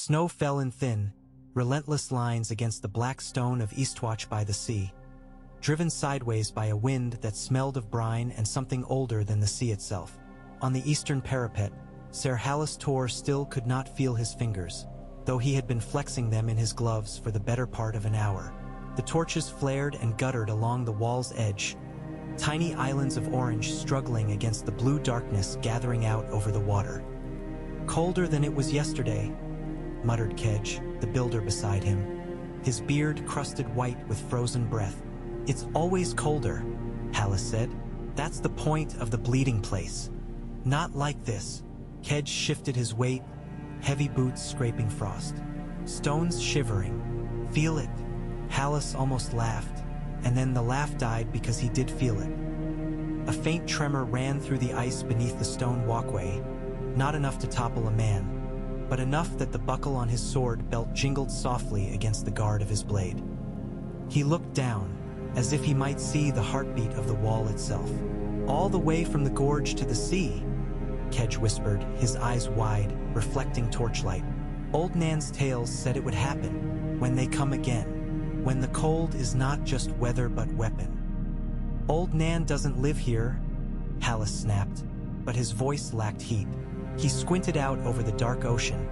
Snow fell in thin, relentless lines against the black stone of Eastwatch by the sea, driven sideways by a wind that smelled of brine and something older than the sea itself. On the eastern parapet, Ser Hallis Tor still could not feel his fingers, though he had been flexing them in his gloves for the better part of an hour. The torches flared and guttered along the wall's edge, tiny islands of orange struggling against the blue darkness gathering out over the water. "Colder than it was yesterday," muttered Kedge, the builder beside him, his beard crusted white with frozen breath. "It's always colder," Hallis said. "That's the point of the bleeding place." "Not like this." Kedge shifted his weight, heavy boots scraping frost. "Stones shivering. Feel it." Hallis almost laughed, and then the laugh died because he did feel it. A faint tremor ran through the ice beneath the stone walkway, not enough to topple a man, but enough that the buckle on his sword belt jingled softly against the guard of his blade. He looked down, as if he might see the heartbeat of the wall itself. "All the way from the gorge to the sea," Kedge whispered, his eyes wide, reflecting torchlight. "Old Nan's tales said it would happen, when they come again, when the cold is not just weather but weapon." "Old Nan doesn't live here," Hallis snapped, but his voice lacked heat. He squinted out over the dark ocean,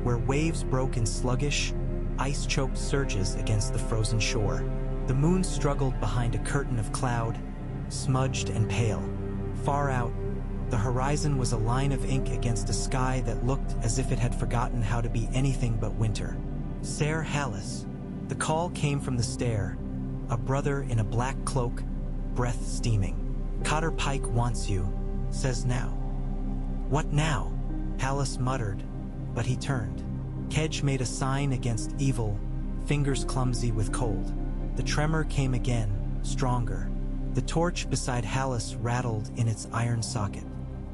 where waves broke in sluggish, ice-choked surges against the frozen shore. The moon struggled behind a curtain of cloud, smudged and pale. Far out, the horizon was a line of ink against a sky that looked as if it had forgotten how to be anything but winter. "Ser Hallis." The call came from the stair, a brother in a black cloak, breath steaming. "Cotter Pike wants you, says now." "What now?" Hallis muttered, but he turned. Kedge made a sign against evil, fingers clumsy with cold. The tremor came again, stronger. The torch beside Hallis rattled in its iron socket.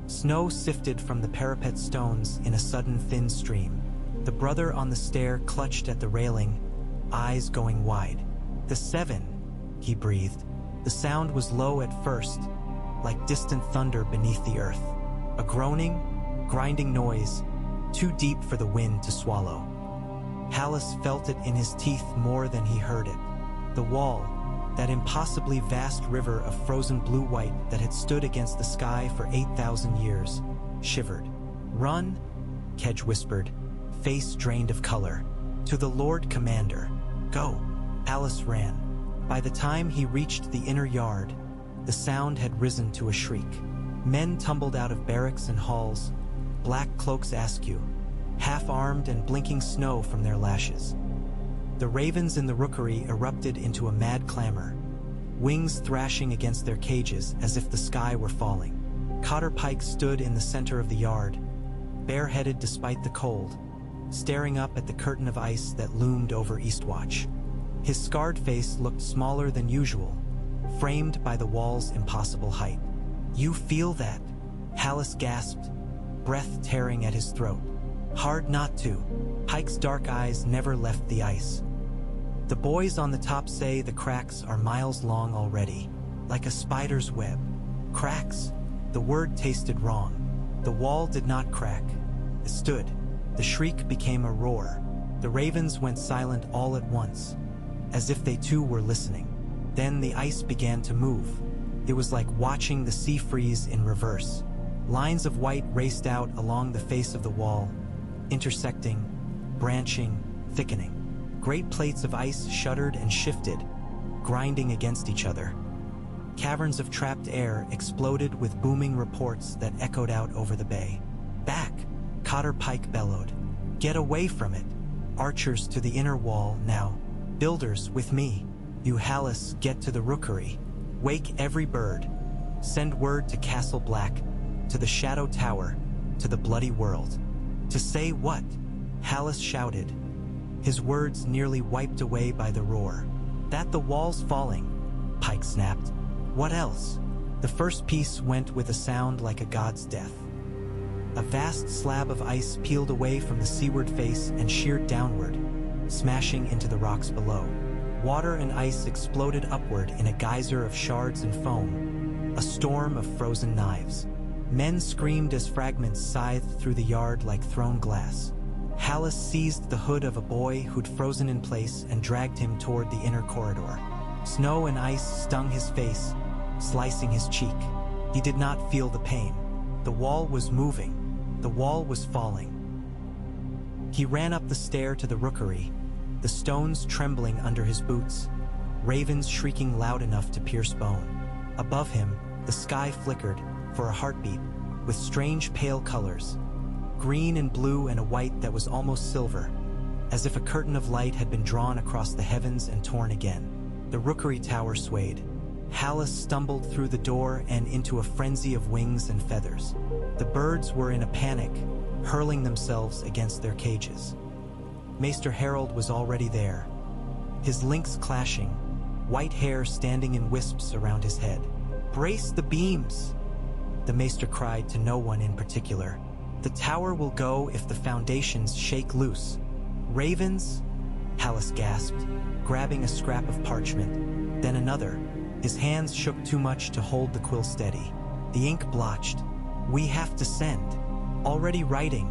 Snow sifted from the parapet stones in a sudden thin stream. The brother on the stair clutched at the railing, eyes going wide. "The seven," he breathed. The sound was low at first, like distant thunder beneath the earth. A groaning, grinding noise, too deep for the wind to swallow. Hallis felt it in his teeth more than he heard it. The wall, that impossibly vast river of frozen blue-white that had stood against the sky for 8,000 years, shivered. "Run," Kedge whispered, face drained of color. "To the Lord Commander. Go." Hallis ran. By the time he reached the inner yard, the sound had risen to a shriek. Men tumbled out of barracks and halls, black cloaks askew, half-armed and blinking snow from their lashes. The ravens in the rookery erupted into a mad clamor, wings thrashing against their cages as if the sky were falling. Cotter Pike stood in the center of the yard, bareheaded despite the cold, staring up at the curtain of ice that loomed over Eastwatch. His scarred face looked smaller than usual, framed by the wall's impossible height. "You feel that?" Hallis gasped, breath tearing at his throat. "Hard not to." Pike's dark eyes never left the ice. "The boys on the top say the cracks are miles long already, like a spider's web." Cracks? The word tasted wrong. The wall did not crack. It stood. The shriek became a roar. The ravens went silent all at once, as if they too were listening. Then the ice began to move. It was like watching the sea freeze in reverse. Lines of white raced out along the face of the wall, intersecting, branching, thickening. Great plates of ice shuddered and shifted, grinding against each other. Caverns of trapped air exploded with booming reports that echoed out over the bay. "Back!" Cotter Pike bellowed. "Get away from it! Archers to the inner wall now. Builders with me. You Hallis, get to the rookery. Wake every bird. Send word to Castle Black, to the Shadow Tower, to the Bloody World." "To say what?" Hallis shouted, his words nearly wiped away by the roar. "That the wall's falling," Pike snapped. "What else?" The first piece went with a sound like a god's death. A vast slab of ice peeled away from the seaward face and sheared downward, smashing into the rocks below. Water and ice exploded upward in a geyser of shards and foam, a storm of frozen knives. Men screamed as fragments scythed through the yard like thrown glass. Hallis seized the hood of a boy who'd frozen in place and dragged him toward the inner corridor. Snow and ice stung his face, slicing his cheek. He did not feel the pain. The wall was moving. The wall was falling. He ran up the stair to the rookery, the stones trembling under his boots, ravens shrieking loud enough to pierce bone. Above him, the sky flickered, for a heartbeat, with strange pale colors, green and blue and a white that was almost silver, as if a curtain of light had been drawn across the heavens and torn again. The rookery tower swayed. Hallis stumbled through the door and into a frenzy of wings and feathers. The birds were in a panic, hurling themselves against their cages. Maester Harold was already there, his links clashing, white hair standing in wisps around his head. "Brace the beams!" the Maester cried to no one in particular. "The tower will go if the foundations shake loose." "Ravens?" Hallis gasped, grabbing a scrap of parchment, then another. His hands shook too much to hold the quill steady. The ink blotched. "We have to send." "Already writing,"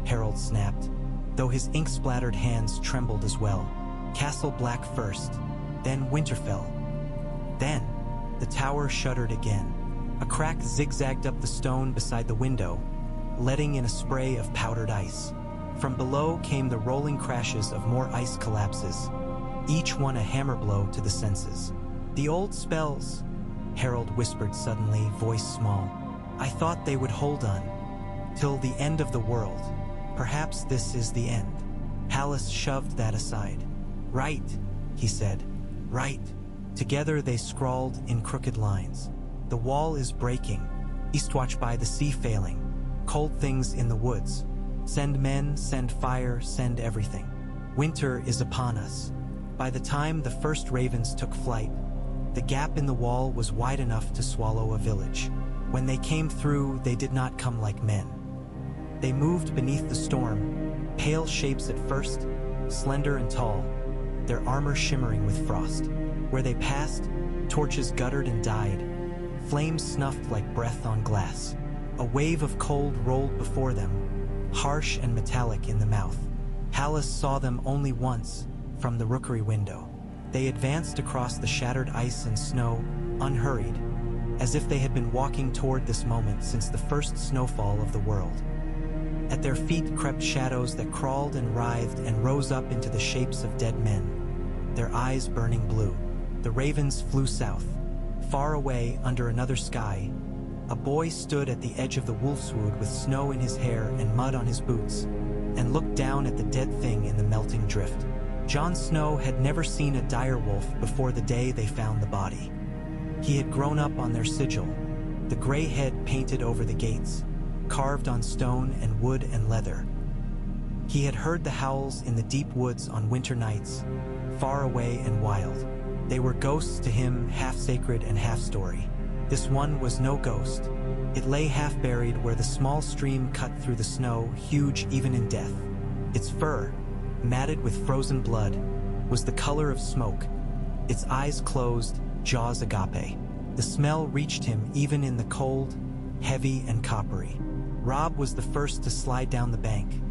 Harold snapped, though his ink-splattered hands trembled as well. "Castle Black first, then Winterfell." Then, the tower shuddered again. A crack zigzagged up the stone beside the window, letting in a spray of powdered ice. From below came the rolling crashes of more ice collapses, each one a hammer blow to the senses. "The old spells," Harold whispered suddenly, voice small. "I thought they would hold on. Till the end of the world. Perhaps this is the end." Hallis shoved that aside. "Right," he said. "Right." Together they scrawled in crooked lines. "The wall is breaking. Eastwatch by the sea failing. Cold things in the woods. Send men, send fire, send everything. Winter is upon us." By the time the first ravens took flight, the gap in the wall was wide enough to swallow a village. When they came through, they did not come like men. They moved beneath the storm, pale shapes at first, slender and tall, their armor shimmering with frost. Where they passed, torches guttered and died, flames snuffed like breath on glass. A wave of cold rolled before them, harsh and metallic in the mouth. Hallis saw them only once, from the rookery window. They advanced across the shattered ice and snow, unhurried, as if they had been walking toward this moment since the first snowfall of the world. At their feet crept shadows that crawled and writhed and rose up into the shapes of dead men, their eyes burning blue. The ravens flew south. Far away, under another sky, a boy stood at the edge of the wolfswood with snow in his hair and mud on his boots, and looked down at the dead thing in the melting drift. Jon Snow had never seen a direwolf before the day they found the body. He had grown up on their sigil, the gray head painted over the gates, carved on stone and wood and leather. He had heard the howls in the deep woods on winter nights, far away and wild. They were ghosts to him, half sacred and half story. This one was no ghost. It lay half buried where the small stream cut through the snow, huge even in death. Its fur, matted with frozen blood, was the color of smoke, its eyes closed, jaws agape. The smell reached him even in the cold, heavy and coppery. Robb was the first to slide down the bank,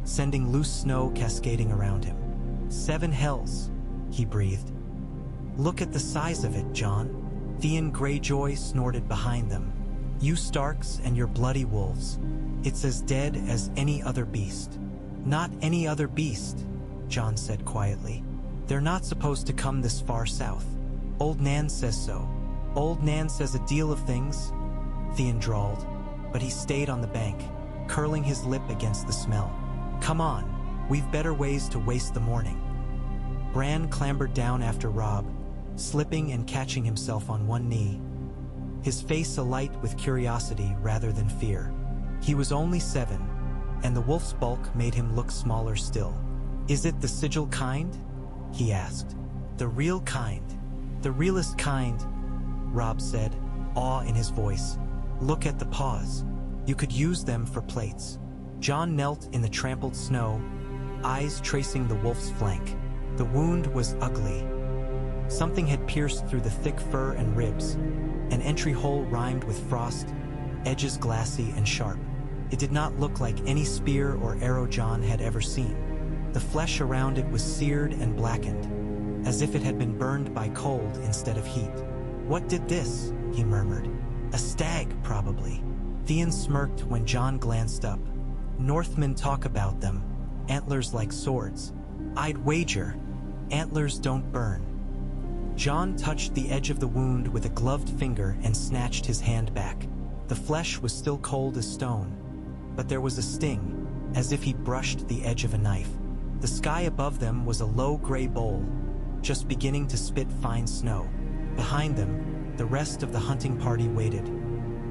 sending loose snow cascading around him. "7 hells," he breathed. "Look at the size of it, Jon." Theon Greyjoy snorted behind them. "You Starks and your bloody wolves. It's as dead as any other beast." "Not any other beast," Jon said quietly. "They're not supposed to come this far south. Old Nan says so." "Old Nan says a deal of things," Theon drawled, but he stayed on the bank, curling his lip against the smell. "Come on, we've better ways to waste the morning." Bran clambered down after Robb, slipping and catching himself on one knee, his face alight with curiosity rather than fear. He was only 7, and the wolf's bulk made him look smaller still. "Is it the sigil kind?" he asked. "The real kind. The realest kind," Robb said, awe in his voice. "Look at the paws. You could use them for plates." Jon knelt in the trampled snow, eyes tracing the wolf's flank. The wound was ugly. Something had pierced through the thick fur and ribs, an entry hole rimed with frost, edges glassy and sharp. It did not look like any spear or arrow Jon had ever seen. The flesh around it was seared and blackened, as if it had been burned by cold instead of heat. "What did this?" he murmured. "A stag, probably." Theon smirked when Jon glanced up. "Northmen talk about them, antlers like swords. I'd wager, antlers don't burn." Jon touched the edge of the wound with a gloved finger and snatched his hand back. The flesh was still cold as stone, but there was a sting, as if he'd brushed the edge of a knife. The sky above them was a low gray bowl, just beginning to spit fine snow. Behind them, the rest of the hunting party waited.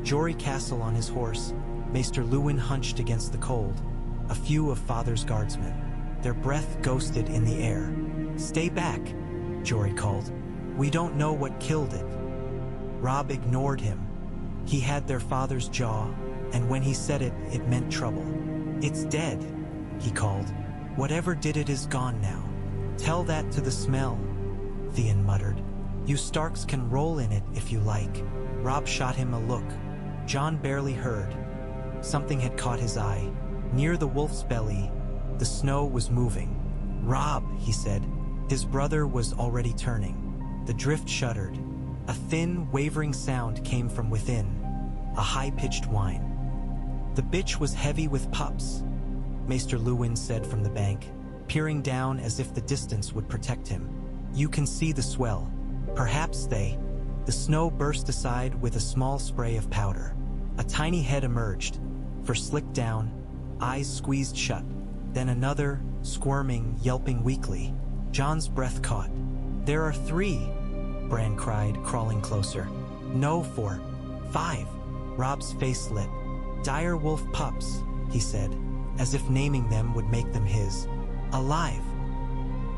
Jory Castle on his horse, Maester Luwin hunched against the cold, a few of Father's guardsmen. Their breath ghosted in the air. "Stay back," Jory called. "We don't know what killed it." Robb ignored him. He had their father's jaw, and when he said it, it meant trouble. "It's dead," he called. "Whatever did it is gone now." "Tell that to the smell," Theon muttered. "You Starks can roll in it if you like." Robb shot him a look. Jon barely heard. Something had caught his eye. Near the wolf's belly, the snow was moving. "Robb," he said. His brother was already turning. The drift shuddered. A thin, wavering sound came from within, a high-pitched whine. "The bitch was heavy with pups," Maester Luwin said from the bank, peering down as if the distance would protect him. "You can see the swell. Perhaps they—" The snow burst aside with a small spray of powder. A tiny head emerged, fur slicked down, eyes squeezed shut. Then another, squirming, yelping weakly. Jon's breath caught. "There are 3, Bran cried, crawling closer. "No, 4, 5. Robb's face lit. "Dire wolf pups," he said, as if naming them would make them his. "Alive."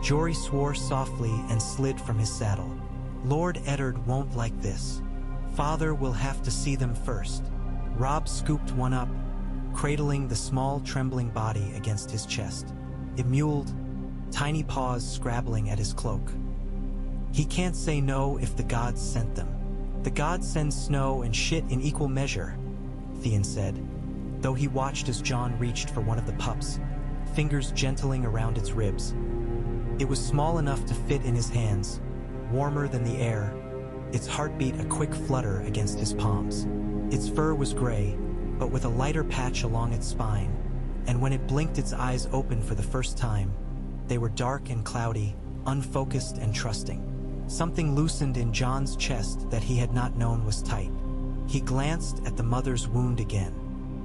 Jory swore softly and slid from his saddle. "Lord Eddard won't like this. Father will have to see them first." Robb scooped one up, cradling the small, trembling body against his chest. It mewled, tiny paws scrabbling at his cloak. "He can't say no if the gods sent them. The gods send snow and shit in equal measure," Theon said, though he watched as Jon reached for one of the pups, fingers gentling around its ribs. It was small enough to fit in his hands, warmer than the air, its heartbeat a quick flutter against his palms. Its fur was gray, but with a lighter patch along its spine, and when it blinked its eyes open for the first time, they were dark and cloudy, unfocused and trusting. Something loosened in Jon's chest that he had not known was tight. He glanced at the mother's wound again.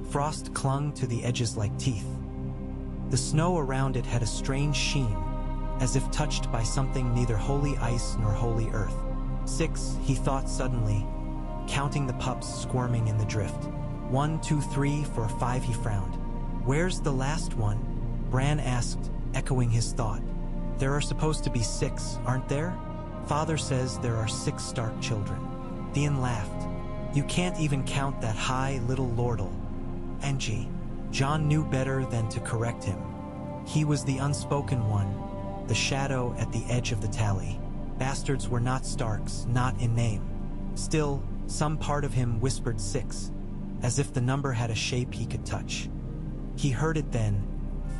Frost clung to the edges like teeth. The snow around it had a strange sheen, as if touched by something neither holy ice nor holy earth. 6, he thought suddenly, counting the pups squirming in the drift. 1, 2, 3, 4, 5, he frowned. "Where's the last one?" Bran asked, echoing his thought. "There are supposed to be 6, aren't there? Father says there are 6 Stark children." Theon laughed. "You can't even count that high little lordle." Angie. Jon knew better than to correct him. He was the unspoken one, the shadow at the edge of the tally. Bastards were not Starks, not in name. Still, some part of him whispered 6, as if the number had a shape he could touch. He heard it then,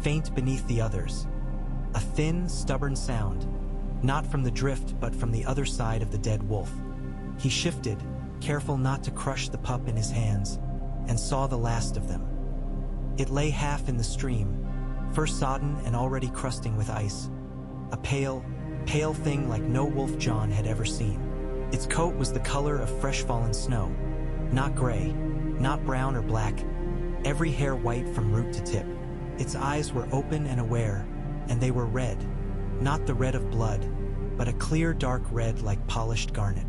faint beneath the others. A thin, stubborn sound, not from the drift but from the other side of the dead wolf. He shifted, careful not to crush the pup in his hands, and saw the last of them. It lay half in the stream, first sodden and already crusting with ice. A pale thing like no wolf Jon had ever seen. Its coat was the color of fresh-fallen snow. Not gray, not brown or black, every hair white from root to tip. Its eyes were open and aware, and they were red. Not the red of blood, but a clear dark red like polished garnet.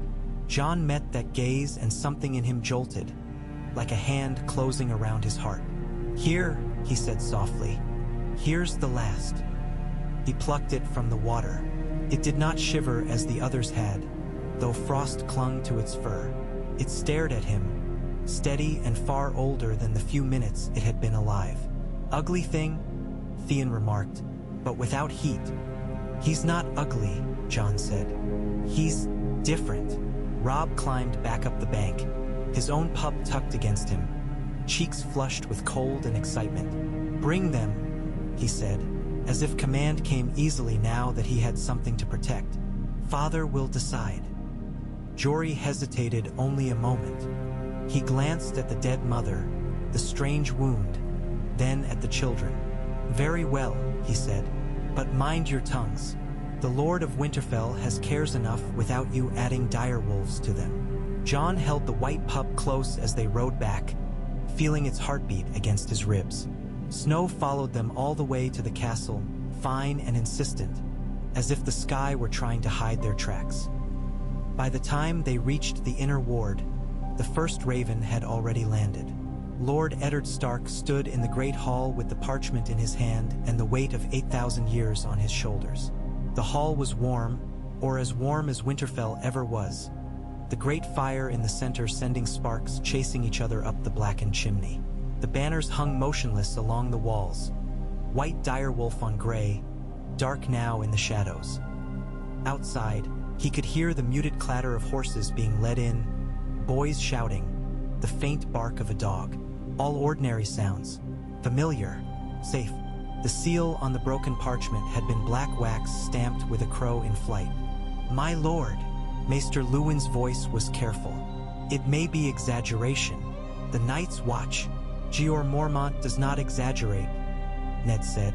Jon met that gaze and something in him jolted, like a hand closing around his heart. "Here," he said softly. "Here's the last." He plucked it from the water. It did not shiver as the others had, though frost clung to its fur. It stared at him, steady and far older than the few minutes it had been alive. "Ugly thing," Theon remarked, "but without heat." "He's not ugly," Jon said. "He's different." Robb climbed back up the bank, his own pup tucked against him. cheeks flushed with cold and excitement. "Bring them," he said, as if command came easily now that he had something to protect. "Father will decide." Jory hesitated only a moment. He glanced at the dead mother, the strange wound, then at the children. "Very well," he said, "but mind your tongues. The Lord of Winterfell has cares enough without you adding direwolves to them." Jon held the white pup close as they rode back, feeling its heartbeat against his ribs. Snow followed them all the way to the castle, fine and insistent, as if the sky were trying to hide their tracks. By the time they reached the inner ward, the first raven had already landed. Lord Eddard Stark stood in the great hall with the parchment in his hand and the weight of 8,000 years on his shoulders. The hall was warm, or as warm as Winterfell ever was, the great fire in the center sending sparks chasing each other up the blackened chimney. The banners hung motionless along the walls, white direwolf on gray, dark now in the shadows. Outside, he could hear the muted clatter of horses being led in, boys shouting, the faint bark of a dog. All ordinary sounds, familiar, safe. The seal on the broken parchment had been black wax stamped with a crow in flight. "My lord," Maester Luwin's voice was careful. "It may be exaggeration. The Night's Watch, Jeor Mormont, does not exaggerate," Ned said,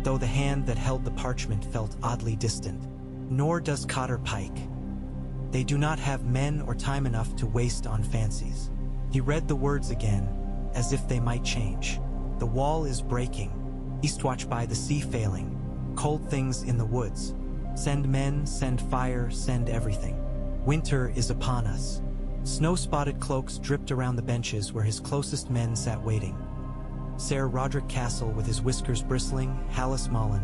though the hand that held the parchment felt oddly distant. "Nor does Cotter Pike. They do not have men or time enough to waste on fancies." He read the words again, as if they might change. "The wall is breaking. Eastwatch by the sea failing. Cold things in the woods. Send men, send fire, send everything. Winter is upon us." Snow-spotted cloaks dripped around the benches where his closest men sat waiting. Ser Roderick Castle with his whiskers bristling, Hallis Mullen,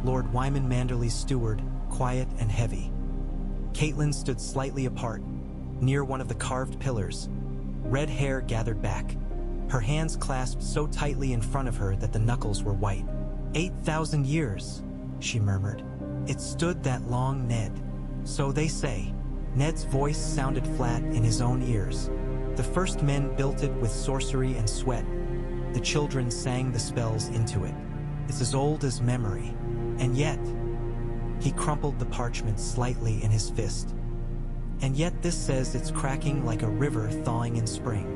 Lord Wyman Manderly's steward, quiet and heavy. Catelyn stood slightly apart, near one of the carved pillars, red hair gathered back, her hands clasped so tightly in front of her that the knuckles were white. 8,000 years, she murmured. "It stood that long, Ned." "So they say." Ned's voice sounded flat in his own ears. "The first men built it with sorcery and sweat. The children sang the spells into it. It's as old as memory. And yet..." He crumpled the parchment slightly in his fist. "And yet this says it's cracking like a river thawing in spring."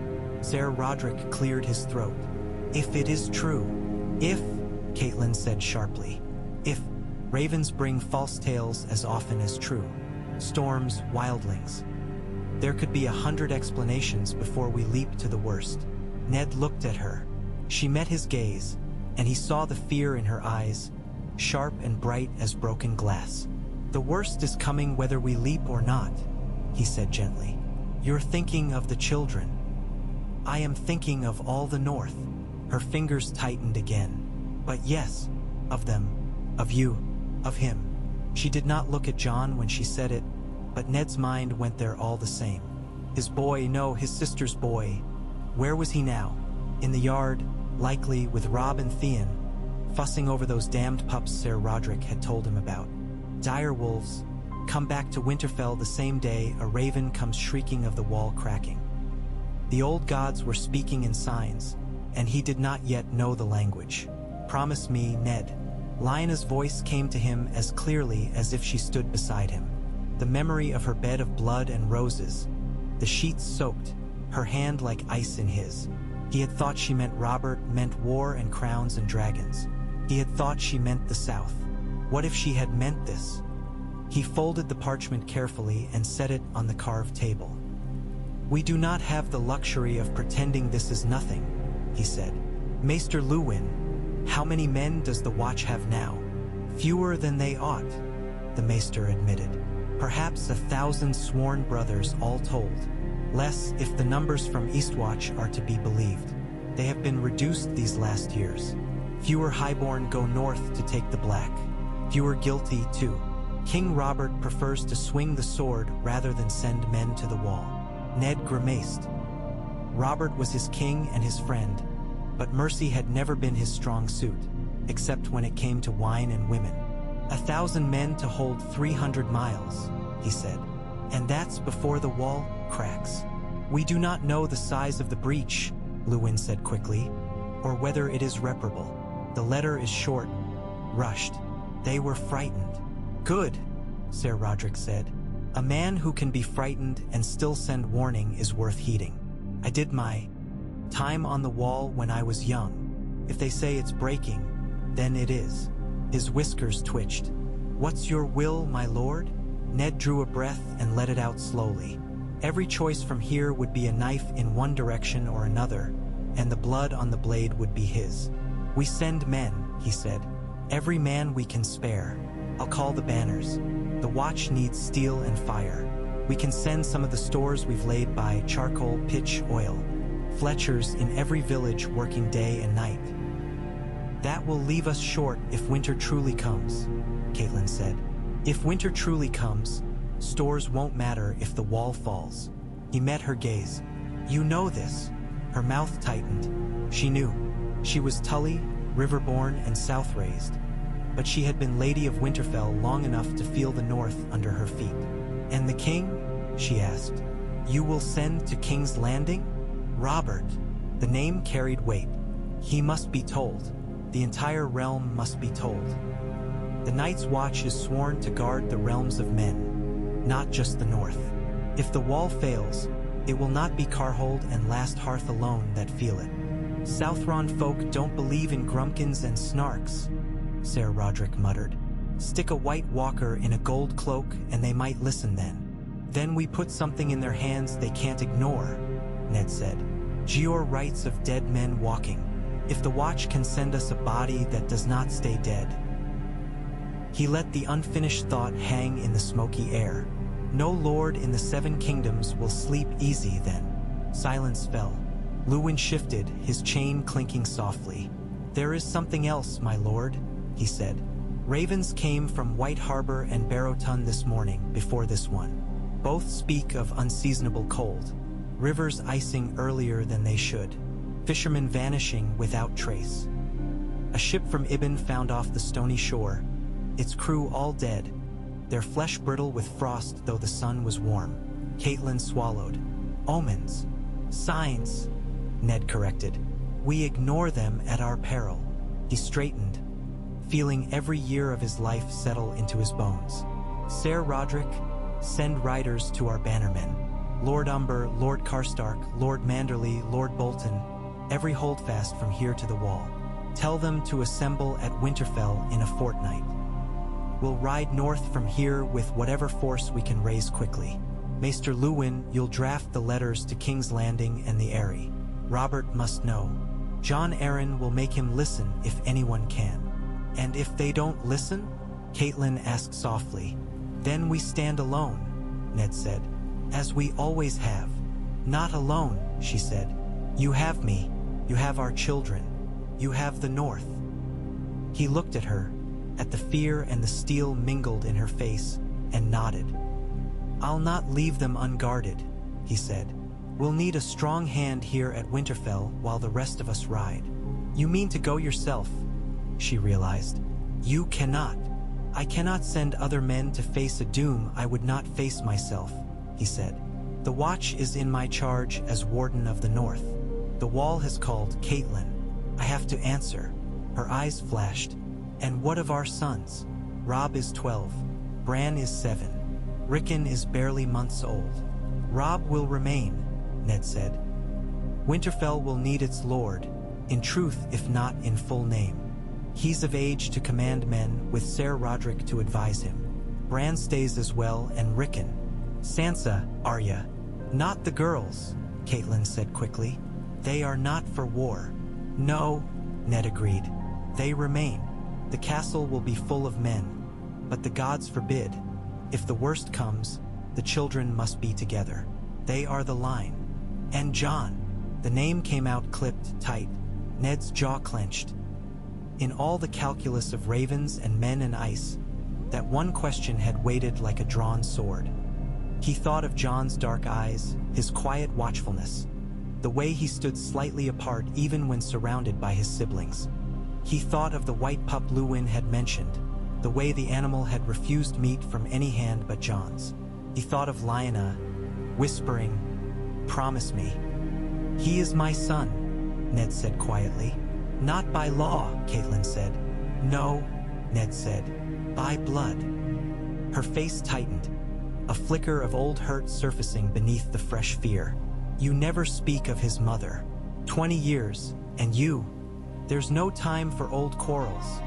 Ser Roderick cleared his throat. "If it is true." "If," Catelyn said sharply. "If ravens bring false tales as often as true. Storms, wildlings. There could be 100 explanations before we leap to the worst." Ned looked at her. She met his gaze, and he saw the fear in her eyes, sharp and bright as broken glass. "The worst is coming whether we leap or not," he said gently. "You're thinking of the children." "I am thinking of all the North." Her fingers tightened again. "But yes, of them, of you, of him." She did not look at Jon when she said it, but Ned's mind went there all the same. His boy, no, his sister's boy. Where was he now? In the yard, likely with Robb and Theon, fussing over those damned pups Ser Roderick had told him about. Direwolves, come back to Winterfell the same day a raven comes shrieking of the wall cracking. The old gods were speaking in signs, and he did not yet know the language. "Promise me, Ned." Lyanna's voice came to him as clearly as if she stood beside him. The memory of her bed of blood and roses, the sheets soaked, her hand like ice in his. He had thought she meant Robert, meant war and crowns and dragons. He had thought she meant the South. What if she had meant this? He folded the parchment carefully and set it on the carved table. "We do not have the luxury of pretending this is nothing," he said. "Maester Luwin, how many men does the Watch have now?" "Fewer than they ought," the Maester admitted. "Perhaps 1,000 sworn brothers all told. Less if the numbers from Eastwatch are to be believed. They have been reduced these last years. Fewer highborn go north to take the Black. Fewer guilty, too. King Robert prefers to swing the sword rather than send men to the wall." Ned grimaced. Robert was his king and his friend, but mercy had never been his strong suit, except when it came to wine and women. 1,000 men to hold 300 miles, he said. "And that's before the wall cracks. We do not know the size of the breach," Luwin said quickly, "or whether it is reparable. The letter is short, rushed. They were frightened." "Good," Ser Roderick said. "A man who can be frightened and still send warning is worth heeding. I did my time on the wall when I was young. If they say it's breaking, then it is." His whiskers twitched. "What's your will, my lord?" Ned drew a breath and let it out slowly. Every choice from here would be a knife in one direction or another, and the blood on the blade would be his. "We send men," he said. "Every man we can spare. I'll call the banners. The watch needs steel and fire. We can send some of the stores we've laid by: charcoal, pitch, oil. Fletchers in every village working day and night." "That will leave us short if winter truly comes," Caitlin said. "If winter truly comes, stores won't matter if the wall falls." He met her gaze. "You know this." Her mouth tightened. She knew. She was Tully, river-born and south-raised. But she had been Lady of Winterfell long enough to feel the north under her feet. "And the king?" she asked. "You will send to King's Landing?" "Robert." The name carried weight. He must be told. The entire realm must be told. The Night's Watch is sworn to guard the realms of men, not just the north. If the wall fails, it will not be Carhold and Last Hearth alone that feel it. "Southron folk don't believe in grumpkins and snarks," Ser Roderick muttered. "Stick a White Walker in a gold cloak and they might listen then." "Then we put something in their hands they can't ignore," Ned said. "Gior writes of dead men walking. If the Watch can send us a body that does not stay dead." He let the unfinished thought hang in the smoky air. "No lord in the Seven Kingdoms will sleep easy then." Silence fell. Luwin shifted, his chain clinking softly. "There is something else, my lord," he said. "Ravens came from White Harbor and Barrowton this morning, before this one. Both speak of unseasonable cold. Rivers icing earlier than they should. Fishermen vanishing without trace. A ship from Ibn found off the stony shore. Its crew all dead, their flesh brittle with frost though the sun was warm." Caitlin swallowed. "Omens. Signs," Ned corrected. "We ignore them at our peril." He straightened, feeling every year of his life settle into his bones. "Ser Roderick, send riders to our bannermen. Lord Umber, Lord Karstark, Lord Manderley, Lord Bolton, every holdfast from here to the wall. Tell them to assemble at Winterfell in a fortnight. We'll ride north from here with whatever force we can raise quickly. Maester Luwin, you'll draft the letters to King's Landing and the Eyrie. Robert must know. Jon Arryn will make him listen if anyone can." "And if they don't listen?" Caitlin asked softly. "Then we stand alone," Ned said. "As we always have." "Not alone," she said. "You have me. You have our children. You have the North." He looked at her, at the fear and the steel mingled in her face, and nodded. "I'll not leave them unguarded," he said. "We'll need a strong hand here at Winterfell while the rest of us ride." "You mean to go yourself?" she realized. "You cannot. I cannot send other men to face a doom I would not face myself," he said. "The Watch is in my charge as Warden of the North. The Wall has called. Caitlin. I have to answer." Her eyes flashed. "And what of our sons? Robb is 12. Bran is 7. Rickon is barely months old." "Robb will remain," Ned said. "Winterfell will need its lord, in truth if not in full name. He's of age to command men, with Ser Roderick to advise him. Bran stays as well, and Rickon. Sansa, Arya." "Not the girls," Caitlin said quickly. "They are not for war." "No," Ned agreed. "They remain. The castle will be full of men. But the gods forbid. If the worst comes, the children must be together. They are the line. And Jon." The name came out clipped tight. Ned's jaw clenched. In all the calculus of ravens and men and ice, that one question had weighted like a drawn sword. He thought of Jon's dark eyes, his quiet watchfulness, the way he stood slightly apart even when surrounded by his siblings. He thought of the white pup Luwin had mentioned, the way the animal had refused meat from any hand but Jon's. He thought of Lyanna, whispering, "Promise me." "He is my son," Ned said quietly. Not by law, Catelyn said. No, Ned said. By blood. Her face tightened, a flicker of old hurt surfacing beneath the fresh fear. You never speak of his mother. 20 years, and you. There's no time for old quarrels,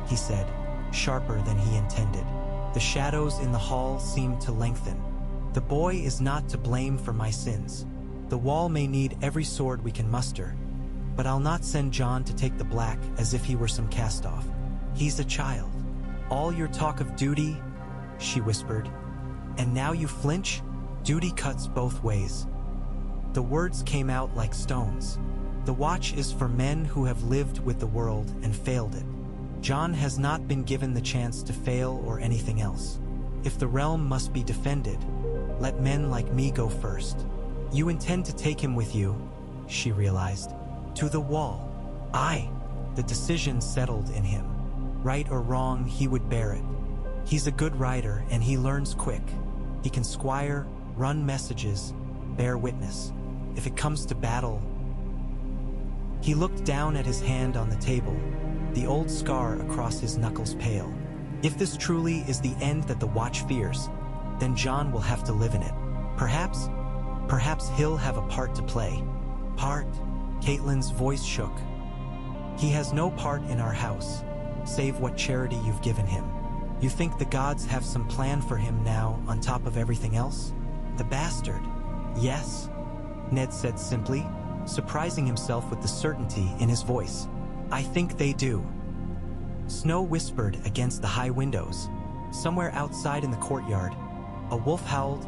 he said, sharper than he intended. The shadows in the hall seemed to lengthen. The boy is not to blame for my sins. The wall may need every sword we can muster, but I'll not send Jon to take the black as if he were some cast-off. He's a child. All your talk of duty, she whispered. And now you flinch? Duty cuts both ways. The words came out like stones. The watch is for men who have lived with the world and failed it. Jon has not been given the chance to fail or anything else. If the realm must be defended, let men like me go first. You intend to take him with you, she realized. To the wall. Aye. The decision settled in him. Right or wrong, he would bear it. He's a good rider and he learns quick. He can squire, run messages, bear witness. If it comes to battle... He looked down at his hand on the table, the old scar across his knuckles pale. If this truly is the end that the Watch fears, then Jon will have to live in it. Perhaps he'll have a part to play. Part? Catelyn's voice shook. He has no part in our house, save what charity you've given him. You think the gods have some plan for him now on top of everything else? The bastard. Yes, Ned said simply, surprising himself with the certainty in his voice. I think they do. Snow whispered against the high windows. Somewhere outside in the courtyard, a wolf howled,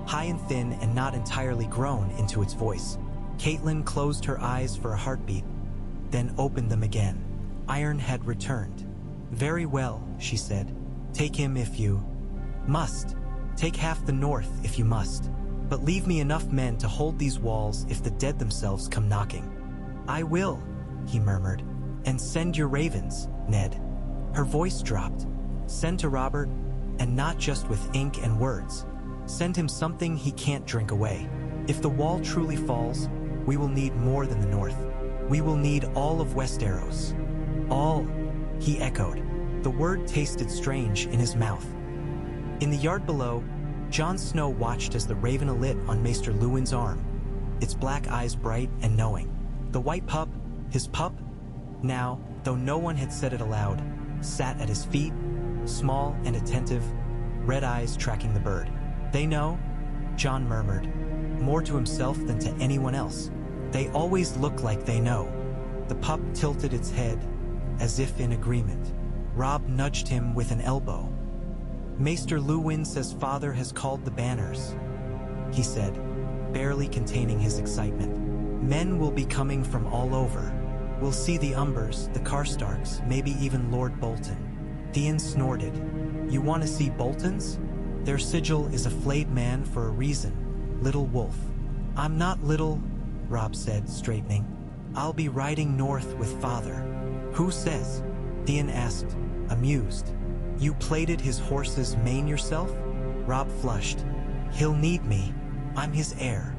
high and thin and not entirely grown into its voice. Catelyn closed her eyes for a heartbeat, then opened them again. Iron had returned. Very well, she said. Take him if you must. Take half the north if you must. But leave me enough men to hold these walls if the dead themselves come knocking. I will, he murmured. And send your ravens, Ned. Her voice dropped. Send to Robert, and not just with ink and words. Send him something he can't drink away. If the wall truly falls, we will need more than the north. We will need all of Westeros. All, he echoed. The word tasted strange in his mouth. In the yard below, Jon Snow watched as the raven alit on Maester Luwin's arm, its black eyes bright and knowing. The white pup, his pup, now, though no one had said it aloud, sat at his feet, small and attentive, red eyes tracking the bird. They know, Jon murmured, more to himself than to anyone else. They always look like they know. The pup tilted its head, as if in agreement. Robb nudged him with an elbow. Maester Luwin says father has called the banners, he said, barely containing his excitement. Men will be coming from all over. We'll see the Umbers, the Karstarks, maybe even Lord Bolton. Theon snorted. You want to see Boltons? Their sigil is a flayed man for a reason, little wolf. I'm not little, Robb said, straightening. I'll be riding north with father. Who says? Theon asked, amused. You plaited his horse's mane yourself? Robb flushed. He'll need me. I'm his heir.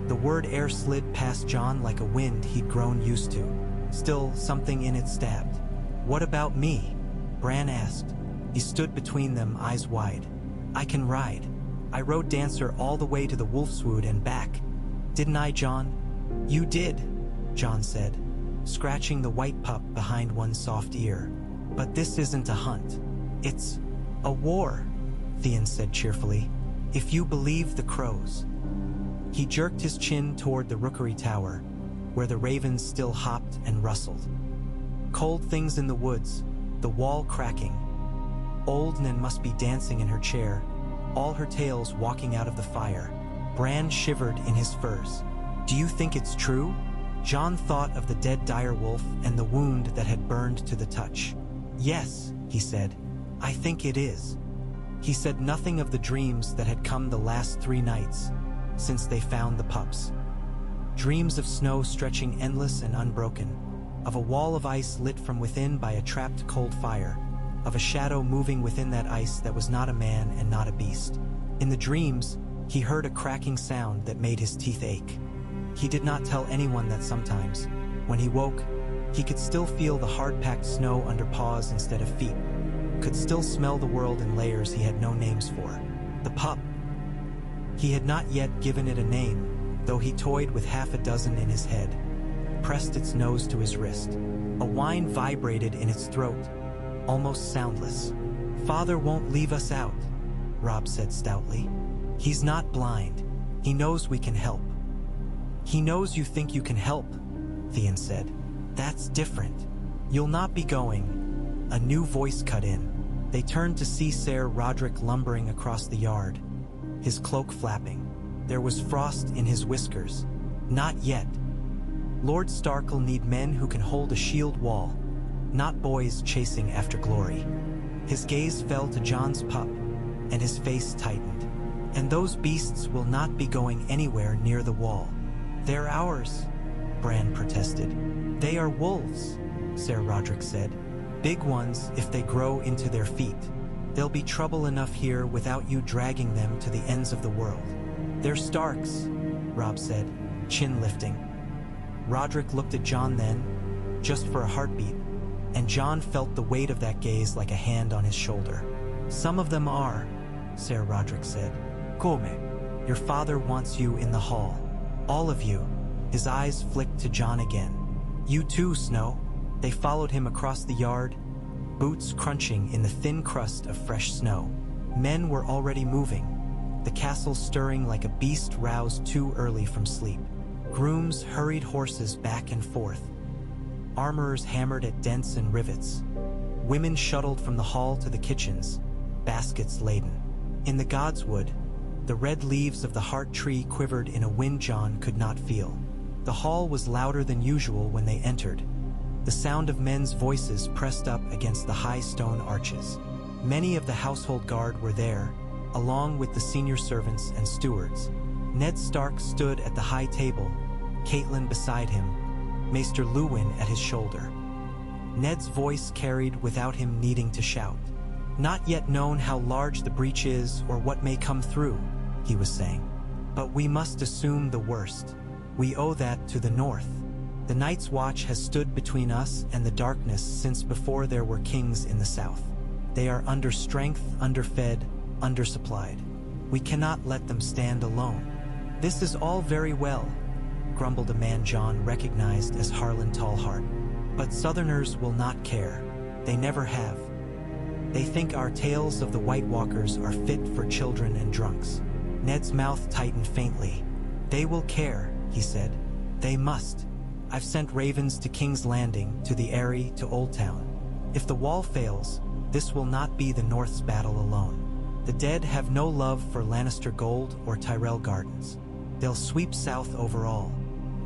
The word heir slid past Jon like a wind he'd grown used to. Still, something in it stabbed. What about me? Bran asked. He stood between them, eyes wide. I can ride. I rode Dancer all the way to the Wolfswood and back. Didn't I, Jon? You did, Jon said, scratching the white pup behind one soft ear. But this isn't a hunt. It's a war, Theon said cheerfully, if you believe the crows. He jerked his chin toward the rookery tower, where the ravens still hopped and rustled. Cold things in the woods, the wall cracking. Old Nan must be dancing in her chair, all her tails walking out of the fire. Bran shivered in his furs. Do you think it's true? Jon thought of the dead direwolf and the wound that had burned to the touch. Yes, he said. I think it is. He said nothing of the dreams that had come the last 3 nights, since they found the pups. Dreams of snow stretching endless and unbroken, of a wall of ice lit from within by a trapped cold fire, of a shadow moving within that ice that was not a man and not a beast. In the dreams, he heard a cracking sound that made his teeth ache. He did not tell anyone that sometimes, When he woke, he could still feel the hard-packed snow under paws instead of feet, could still smell the world in layers he had no names for. The pup. He had not yet given it a name, though he toyed with half a dozen in his head, pressed its nose to his wrist. A whine vibrated in its throat, almost soundless. "Father won't leave us out," Robb said stoutly. "He's not blind. He knows we can help." "He knows you think you can help," Theon said. "That's different. You'll not be going." A new voice cut in. They turned to see Ser Rodrik lumbering across the yard, his cloak flapping. There was frost in his whiskers. "Not yet. Lord Stark'll need men who can hold a shield wall, not boys chasing after glory." His gaze fell to Jon's pup, and his face tightened. "And those beasts will not be going anywhere near the wall." "They're ours," Bran protested. "They are wolves," Ser Rodrik said. "Big ones if they grow into their feet. There'll be trouble enough here without you dragging them to the ends of the world." "They're Starks," Robb said, chin lifting. Rodrik looked at Jon then, just for a heartbeat, and Jon felt the weight of that gaze like a hand on his shoulder. "Some of them are," Ser Rodrik said. "Come. Your father wants you in the hall. All of you." His eyes flicked to Jon again. "You too, Snow." They followed him across the yard, boots crunching in the thin crust of fresh snow. Men were already moving, the castle stirring like a beast roused too early from sleep. Grooms hurried horses back and forth. Armorers hammered at dents and rivets. Women shuttled from the hall to the kitchens, baskets laden. In the godswood, the red leaves of the heart tree quivered in a wind Jon could not feel. The hall was louder than usual when they entered, the sound of men's voices pressed up against the high stone arches. Many of the household guard were there, along with the senior servants and stewards. Ned Stark stood at the high table, Catelyn beside him, Maester Luwin at his shoulder. Ned's voice carried without him needing to shout. "Not yet known how large the breach is or what may come through," he was saying. "But we must assume the worst. We owe that to the north. The Night's Watch has stood between us and the darkness since before there were kings in the south. They are under strength, underfed, undersupplied. We cannot let them stand alone." "This is all very well," grumbled a man Jon recognized as Harlan Tallheart. "But Southerners will not care. They never have. They think our tales of the White Walkers are fit for children and drunks." Ned's mouth tightened faintly. "They will care," he said. "They must. I've sent ravens to King's Landing, to the Eyrie, to Old Town. If the wall fails, this will not be the North's battle alone. The dead have no love for Lannister Gold or Tyrell Gardens. They'll sweep south overall.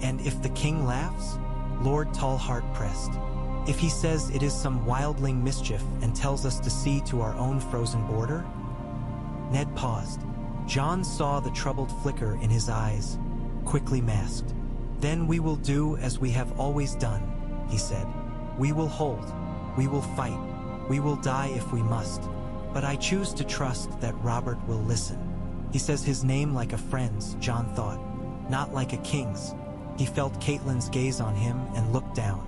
And if the king laughs?" Lord Tallheart pressed. "If he says it is some wildling mischief and tells us to see to our own frozen border?" Ned paused. Jon saw the troubled flicker in his eyes, quickly masked. "Then we will do as we have always done," he said. "We will hold. We will fight. We will die if we must. But I choose to trust that Robert will listen." He says his name like a friend's, Jon thought, not like a king's. He felt Catelyn's gaze on him and looked down.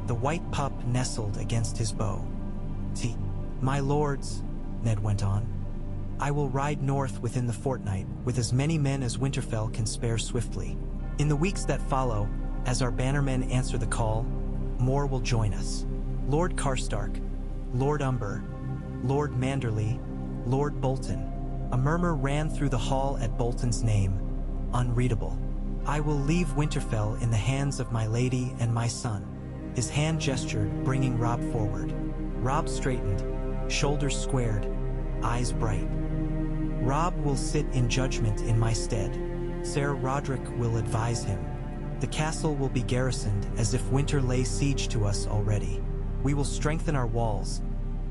The white pup nestled against his bow. "My lords," Ned went on, "I will ride north within the fortnight with as many men as Winterfell can spare swiftly. In the weeks that follow, as our bannermen answer the call, more will join us. Lord Karstark, Lord Umber, Lord Manderley, Lord Bolton." A murmur ran through the hall at Bolton's name, unreadable. "I will leave Winterfell in the hands of my lady and my son." His hand gestured, bringing Robb forward. Robb straightened, shoulders squared, eyes bright. "Robb will sit in judgment in my stead. Ser Rodrik will advise him. The castle will be garrisoned as if winter lay siege to us already. We will strengthen our walls,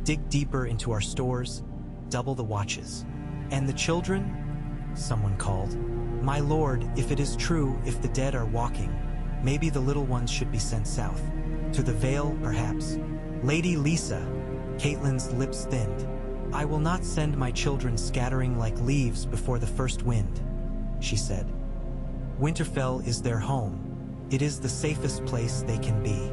dig deeper into our stores, double the watches." "And the children?" someone called. "My lord, if it is true, if the dead are walking, maybe the little ones should be sent south. To the Vale, perhaps." "Lady Lisa," Catelyn's lips thinned. "I will not send my children scattering like leaves before the first wind," she said. "Winterfell is their home, It is the safest place they can be.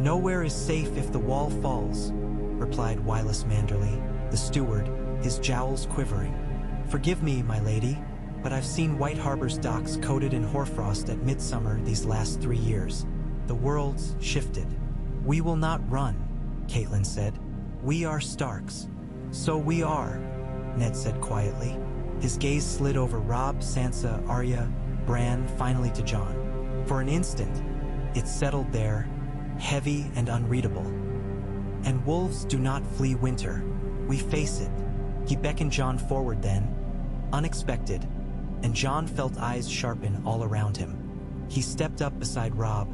Nowhere is safe if the wall falls, replied Wylus Manderley, the steward, his jowls quivering. Forgive me, my lady, but I've seen White Harbor's docks coated in hoarfrost at midsummer these last 3 years. The world's shifted. We will not run, Catelyn said. We are Starks. So we are, Ned said quietly. His gaze slid over Robb, Sansa, Arya, Bran, finally to Jon. For an instant, it settled there, heavy and unreadable. And wolves do not flee winter. We face it. He beckoned Jon forward then, unexpected, and Jon felt eyes sharpen all around him. He stepped up beside Robb,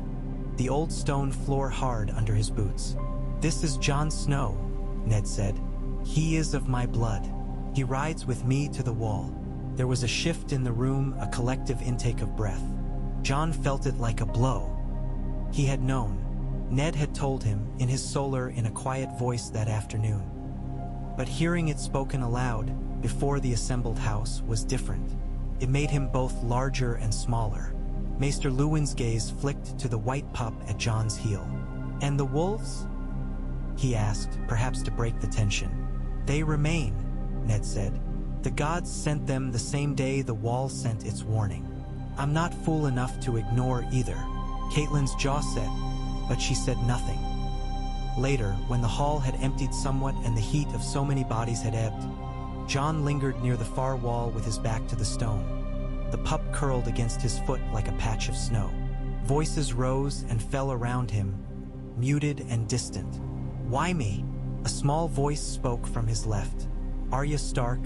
the old stone floor hard under his boots. This is Jon Snow, Ned said. He is of my blood. He rides with me to the wall. There was a shift in the room, a collective intake of breath. Jon felt it like a blow. He had known. Ned had told him, in his solar, in a quiet voice that afternoon. But hearing it spoken aloud, before the assembled house, was different. It made him both larger and smaller. Maester Luwin's gaze flicked to the white pup at Jon's heel. And the wolves? He asked, perhaps to break the tension. They remain, Ned said. The gods sent them the same day the wall sent its warning. I'm not fool enough to ignore either. Catelyn's jaw set, but she said nothing. Later, when the hall had emptied somewhat and the heat of so many bodies had ebbed, Jon lingered near the far wall with his back to the stone. The pup curled against his foot like a patch of snow. Voices rose and fell around him, muted and distant. Why me? A small voice spoke from his left. Arya Stark,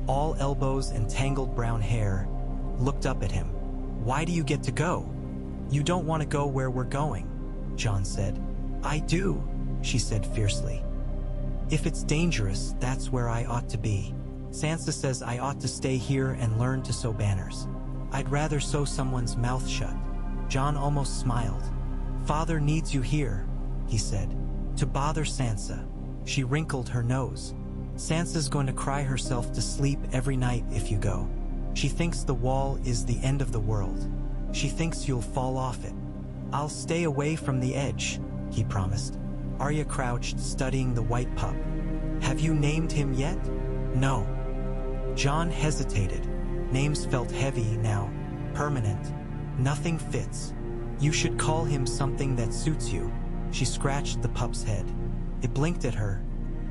all elbows and tangled brown hair, looked up at him. Why do you get to go? You don't want to go where we're going, Jon said. I do, she said fiercely. If it's dangerous, that's where I ought to be. Sansa says I ought to stay here and learn to sew banners. I'd rather sew someone's mouth shut. Jon almost smiled. Father needs you here, he said, to bother Sansa. She wrinkled her nose. Sansa's going to cry herself to sleep every night if you go. She thinks the wall is the end of the world. She thinks you'll fall off it. I'll stay away from the edge, he promised. Arya crouched, studying the white pup. Have you named him yet? No. Jon hesitated. Names felt heavy now, permanent. Nothing fits. You should call him something that suits you. She scratched the pup's head. It blinked at her,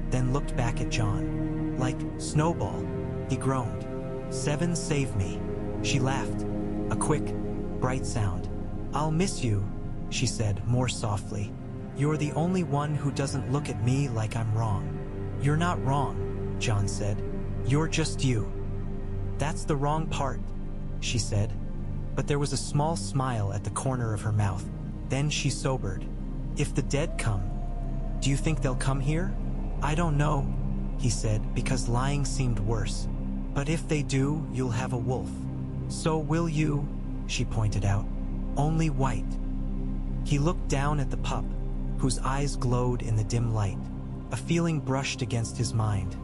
then looked back at Jon. Like Snowball, he groaned. 7 save me. She laughed, a quick, bright sound. I'll miss you, she said more softly. You're the only one who doesn't look at me like I'm wrong. You're not wrong, Jon said. You're just you. That's the wrong part, she said. But there was a small smile at the corner of her mouth. Then she sobered. If the dead come, do you think they'll come here? I don't know, he said, because lying seemed worse. But if they do, you'll have a wolf. So will you, she pointed out. Only white. He looked down at the pup, whose eyes glowed in the dim light. A feeling brushed against his mind.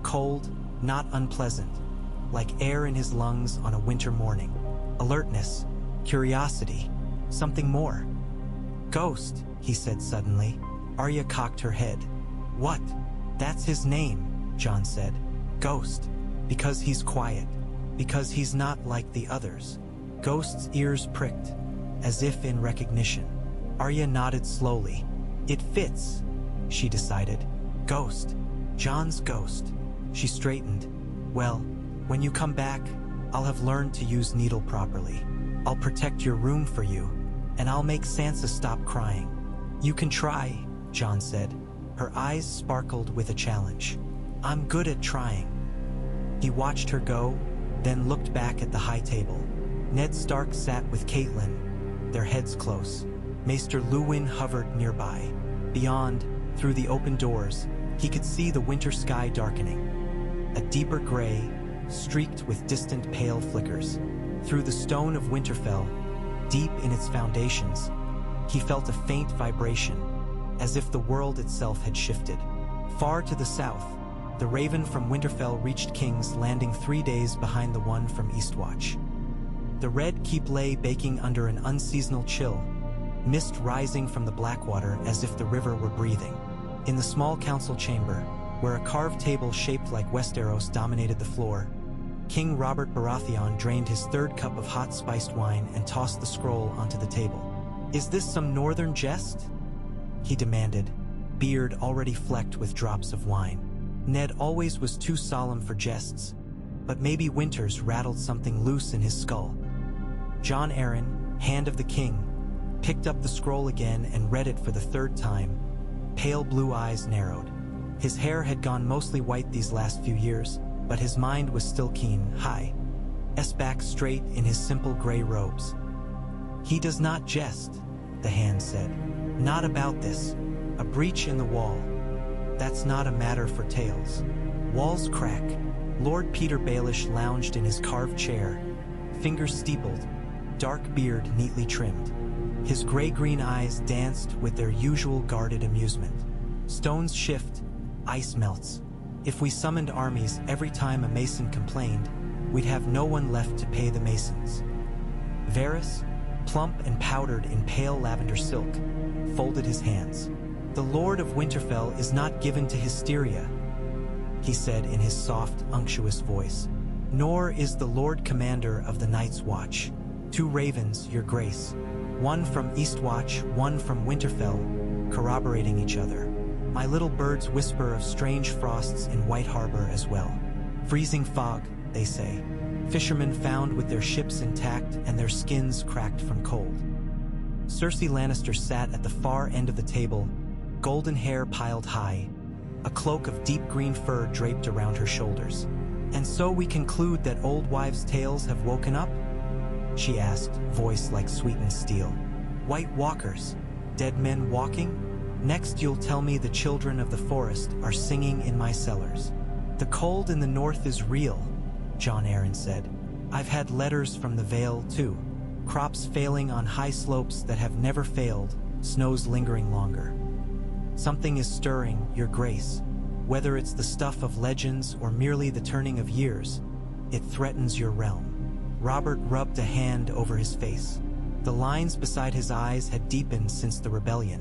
Cold, not unpleasant, like air in his lungs on a winter morning. Alertness, curiosity, something more. Ghost, he said suddenly. Arya cocked her head. What? That's his name, Jon said. Ghost. Because he's quiet. Because he's not like the others. Ghost's ears pricked, as if in recognition. Arya nodded slowly. It fits, she decided. Ghost. Jon's ghost. She straightened. Well, when you come back, I'll have learned to use needle properly. I'll protect your room for you, and I'll make Sansa stop crying. You can try, Jon said. Her eyes sparkled with a challenge. I'm good at trying. He watched her go, then looked back at the high table. Ned Stark sat with Catelyn, their heads close. Maester Luwin hovered nearby. Beyond, through the open doors, he could see the winter sky darkening. A deeper gray, streaked with distant pale flickers. Through the stone of Winterfell, deep in its foundations, he felt a faint vibration, as if the world itself had shifted. Far to the south, the raven from Winterfell reached King's Landing 3 days behind the one from Eastwatch. The red keep lay baking under an unseasonal chill, mist rising from the Blackwater as if the river were breathing. In the small council chamber, where a carved table shaped like Westeros dominated the floor, King Robert Baratheon drained his third cup of hot spiced wine and tossed the scroll onto the table. "Is this some northern jest?" he demanded, beard already flecked with drops of wine. Ned always was too solemn for jests, but maybe Winters rattled something loose in his skull. Jon Arryn, Hand of the King, picked up the scroll again and read it for the third time. Pale blue eyes narrowed. His hair had gone mostly white these last few years, but his mind was still keen, back straight in his simple gray robes. "He does not jest," the hand said. "Not about this. A breach in the wall. That's not a matter for tales. Walls crack." Lord Peter Baelish lounged in his carved chair, fingers steepled, dark beard neatly trimmed. His gray-green eyes danced with their usual guarded amusement. "Stones shift, ice melts. If we summoned armies every time a mason complained, we'd have no one left to pay the masons." Varys, plump and powdered in pale lavender silk, folded his hands. "The Lord of Winterfell is not given to hysteria," he said in his soft, unctuous voice. "Nor is the Lord Commander of the Night's Watch. 2 ravens, your grace. One from Eastwatch, one from Winterfell, corroborating each other. My little birds whisper of strange frosts in White Harbor as well. Freezing fog, they say. Fishermen found with their ships intact and their skins cracked from cold." Cersei Lannister sat at the far end of the table, golden hair piled high, a cloak of deep green fur draped around her shoulders. "And so we conclude that old wives' tales have woken up?" she asked, voice like sweetened steel. "White walkers, dead men walking? Next you'll tell me the children of the forest are singing in my cellars." "The cold in the north is real," Jon Arryn said. "I've had letters from the Vale, too. Crops failing on high slopes that have never failed, snows lingering longer. Something is stirring, your grace. Whether it's the stuff of legends or merely the turning of years, it threatens your realm." Robert rubbed a hand over his face. The lines beside his eyes had deepened since the rebellion.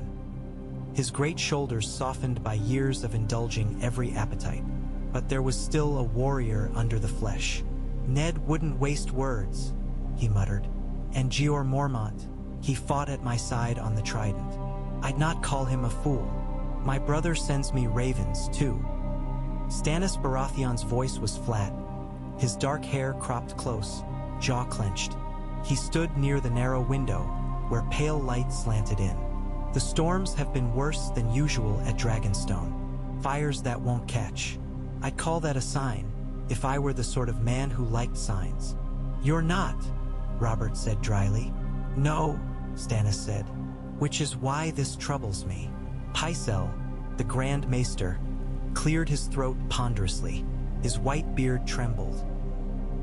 His great shoulders softened by years of indulging every appetite. But there was still a warrior under the flesh. "Ned wouldn't waste words," he muttered. "And Jeor Mormont, he fought at my side on the Trident. I'd not call him a fool. My brother sends me ravens, too." Stannis Baratheon's voice was flat, his dark hair cropped close, jaw clenched. He stood near the narrow window, where pale light slanted in. "The storms have been worse than usual at Dragonstone. Fires that won't catch. I'd call that a sign, if I were the sort of man who liked signs." "You're not," Robert said dryly. "No," Stannis said, "which is why this troubles me." Pycelle, the Grand Maester, cleared his throat ponderously. His white beard trembled.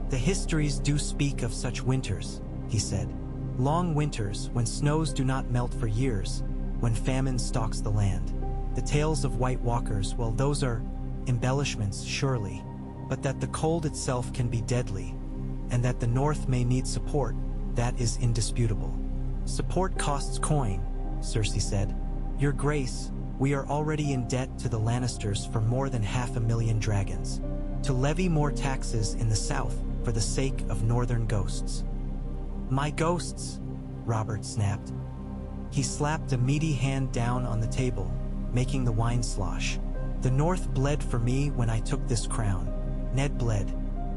"The histories do speak of such winters," he said. "Long winters when snows do not melt for years, when famine stalks the land. The tales of White Walkers, well, those are embellishments, surely, but that the cold itself can be deadly, and that the North may need support, that is indisputable." "Support costs coin," Cersei said. "Your Grace, we are already in debt to the Lannisters for more than 500,000 dragons. To levy more taxes in the south for the sake of northern ghosts." "My ghosts," Robert snapped. He slapped a meaty hand down on the table, making the wine slosh. "The North bled for me when I took this crown. Ned bled.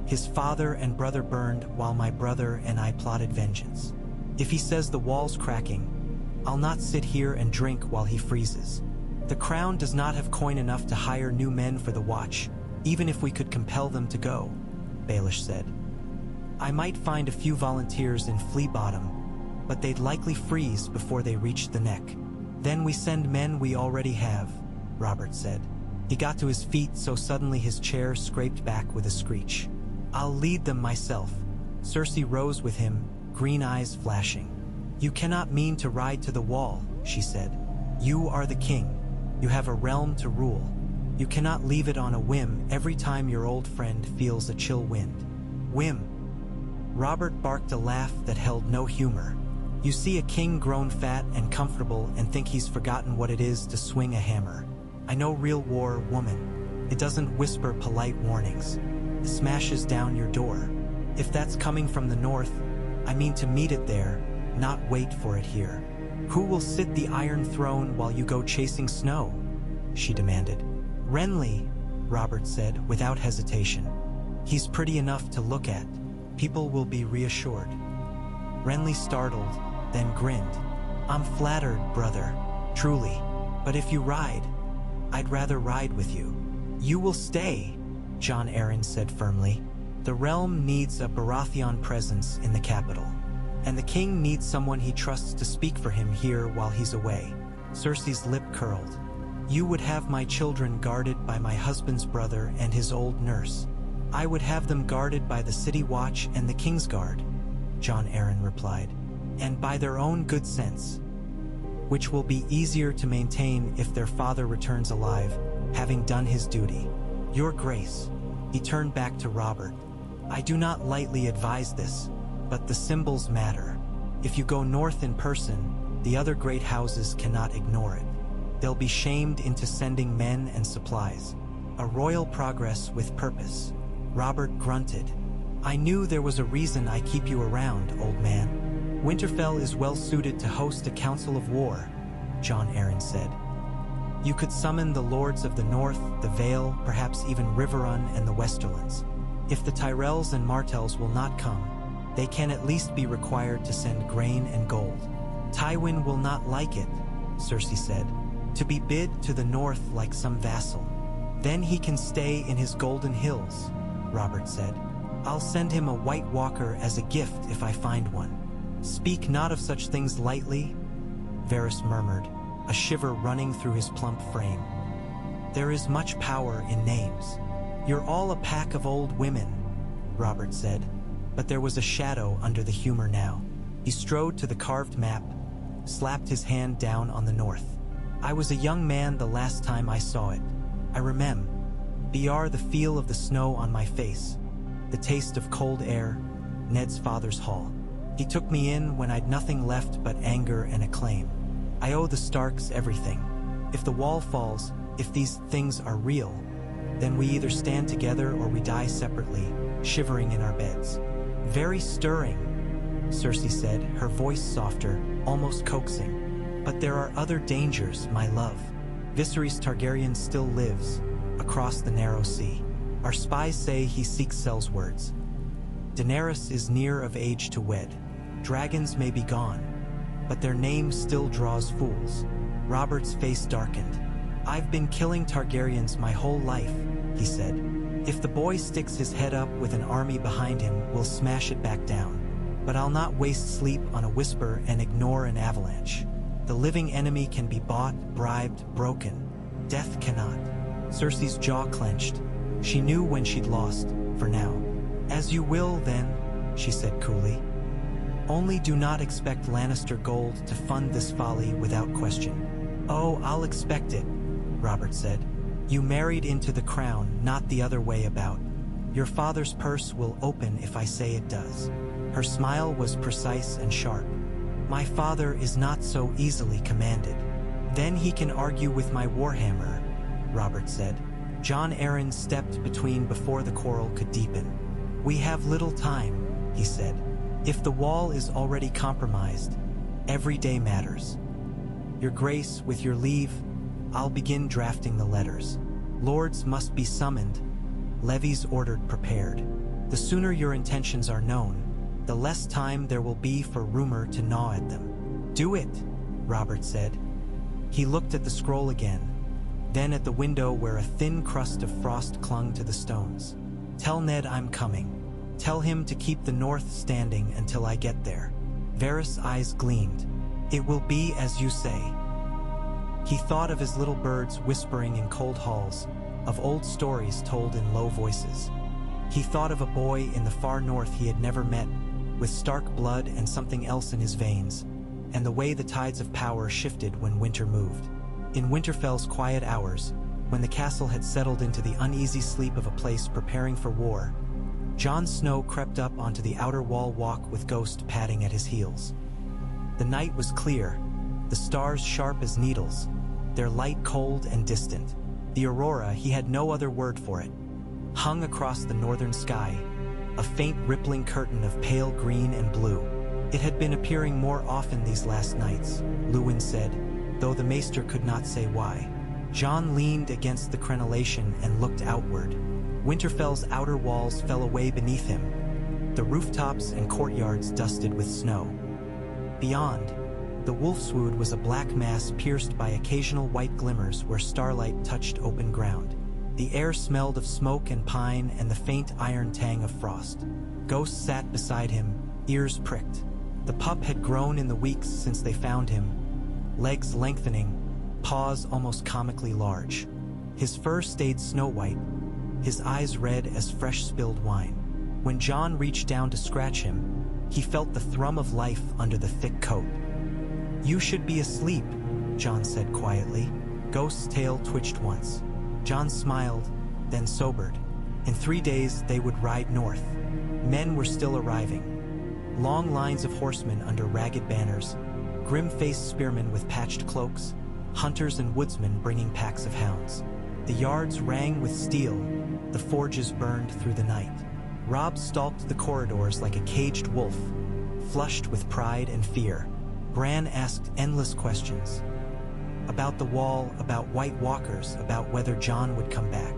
His father and brother burned while my brother and I plotted vengeance. If he says the wall's cracking, I'll not sit here and drink while he freezes. The crown does not have coin enough to hire new men for the watch, even if we could compel them to go," Baelish said. "I might find a few volunteers in Flea Bottom, but they'd likely freeze before they reached the neck. Then we send men we already have," Robert said. He got to his feet so suddenly his chair scraped back with a screech. "I'll lead them myself." Cersei rose with him, green eyes flashing. "You cannot mean to ride to the wall," she said. "You are the king. You have a realm to rule. You cannot leave it on a whim every time your old friend feels a chill wind." "Whim," Robert barked a laugh that held no humor. You see a king grown fat and comfortable and think he's forgotten what it is to swing a hammer. I know real war, woman. It doesn't whisper polite warnings. It smashes down your door. If that's coming from the north, I mean to meet it there, not wait for it here. Who will sit the Iron Throne while you go chasing snow? She demanded. Renly, Robert said without hesitation. He's pretty enough to look at. People will be reassured. Renly startled, then grinned. I'm flattered, brother, truly. But if you ride, I'd rather ride with you. You will stay, Jon Arryn said firmly. The realm needs a Baratheon presence in the capital, and the king needs someone he trusts to speak for him here while he's away. Cersei's lip curled. You would have my children guarded by my husband's brother and his old nurse. I would have them guarded by the City Watch and the Kingsguard, Jon Arryn replied, and by their own good sense, which will be easier to maintain if their father returns alive, having done his duty. Your Grace, he turned back to Robert. I do not lightly advise this, but the symbols matter. If you go north in person, the other great houses cannot ignore it. They'll be shamed into sending men and supplies. A royal progress with purpose. Robert grunted. I knew there was a reason I keep you around, old man. Winterfell is well suited to host a council of war, Jon Arryn said. You could summon the lords of the north, the Vale, perhaps even Riverrun and the Westerlands. If the Tyrells and Martells will not come, they can at least be required to send grain and gold. Tywin will not like it, Cersei said, to be bid to the north like some vassal. Then he can stay in his golden hills, Robert said. I'll send him a White Walker as a gift if I find one. Speak not of such things lightly, Varys murmured, a shiver running through his plump frame. There is much power in names. You're all a pack of old women, Robert said, but there was a shadow under the humor now. He strode to the carved map, slapped his hand down on the north. I was a young man the last time I saw it. I remember the feel of the snow on my face, the taste of cold air, Ned's father's hall. He took me in when I'd nothing left but anger and acclaim. I owe the Starks everything. If the wall falls, if these things are real, then we either stand together or we die separately, shivering in our beds. Very stirring, Cersei said, her voice softer, almost coaxing. But there are other dangers, my love. Viserys Targaryen still lives, across the narrow sea. Our spies say he seeks Sel's-words. Daenerys is near of age to wed. Dragons may be gone, but their name still draws fools. Robert's face darkened. I've been killing Targaryens my whole life, he said. If the boy sticks his head up with an army behind him, we'll smash it back down. But I'll not waste sleep on a whisper and ignore an avalanche. The living enemy can be bought, bribed, broken. Death cannot. Cersei's jaw clenched. She knew when she'd lost, for now. As you will, then, she said coolly. Only do not expect Lannister gold to fund this folly without question. Oh, I'll expect it, Robert said. You married into the crown, not the other way about. Your father's purse will open if I say it does. Her smile was precise and sharp. My father is not so easily commanded. Then he can argue with my warhammer, Robert said. Jon Arryn stepped between before the quarrel could deepen. We have little time, he said. If the wall is already compromised, every day matters. Your Grace, with your leave, I'll begin drafting the letters. Lords must be summoned, levies ordered prepared. The sooner your intentions are known, the less time there will be for rumor to gnaw at them. Do it, Robert said. He looked at the scroll again, then at the window where a thin crust of frost clung to the stones. Tell Ned I'm coming. Tell him to keep the north standing until I get there. Varys' eyes gleamed. It will be as you say. He thought of his little birds whispering in cold halls, of old stories told in low voices. He thought of a boy in the far north he had never met, with Stark blood and something else in his veins, and the way the tides of power shifted when winter moved. In Winterfell's quiet hours, when the castle had settled into the uneasy sleep of a place preparing for war, Jon Snow crept up onto the outer wall walk with Ghost padding at his heels. The night was clear, the stars sharp as needles, their light cold and distant. The aurora, he had no other word for it, hung across the northern sky, a faint rippling curtain of pale green and blue. It had been appearing more often these last nights, Luwin said, though the maester could not say why. Jon leaned against the crenellation and looked outward. Winterfell's outer walls fell away beneath him, the rooftops and courtyards dusted with snow. Beyond, the Wolfswood was a black mass pierced by occasional white glimmers where starlight touched open ground. The air smelled of smoke and pine and the faint iron tang of frost. Ghost sat beside him, ears pricked. The pup had grown in the weeks since they found him, legs lengthening, paws almost comically large. His fur stayed snow-white, his eyes red as fresh spilled wine. When Jon reached down to scratch him, he felt the thrum of life under the thick coat. "You should be asleep," Jon said quietly. Ghost's tail twitched once. Jon smiled, then sobered. In 3 days, they would ride north. Men were still arriving. Long lines of horsemen under ragged banners, grim-faced spearmen with patched cloaks, hunters and woodsmen bringing packs of hounds. The yards rang with steel, the forges burned through the night. Robb stalked the corridors like a caged wolf, flushed with pride and fear. Bran asked endless questions. About the wall, about White Walkers, about whether Jon would come back.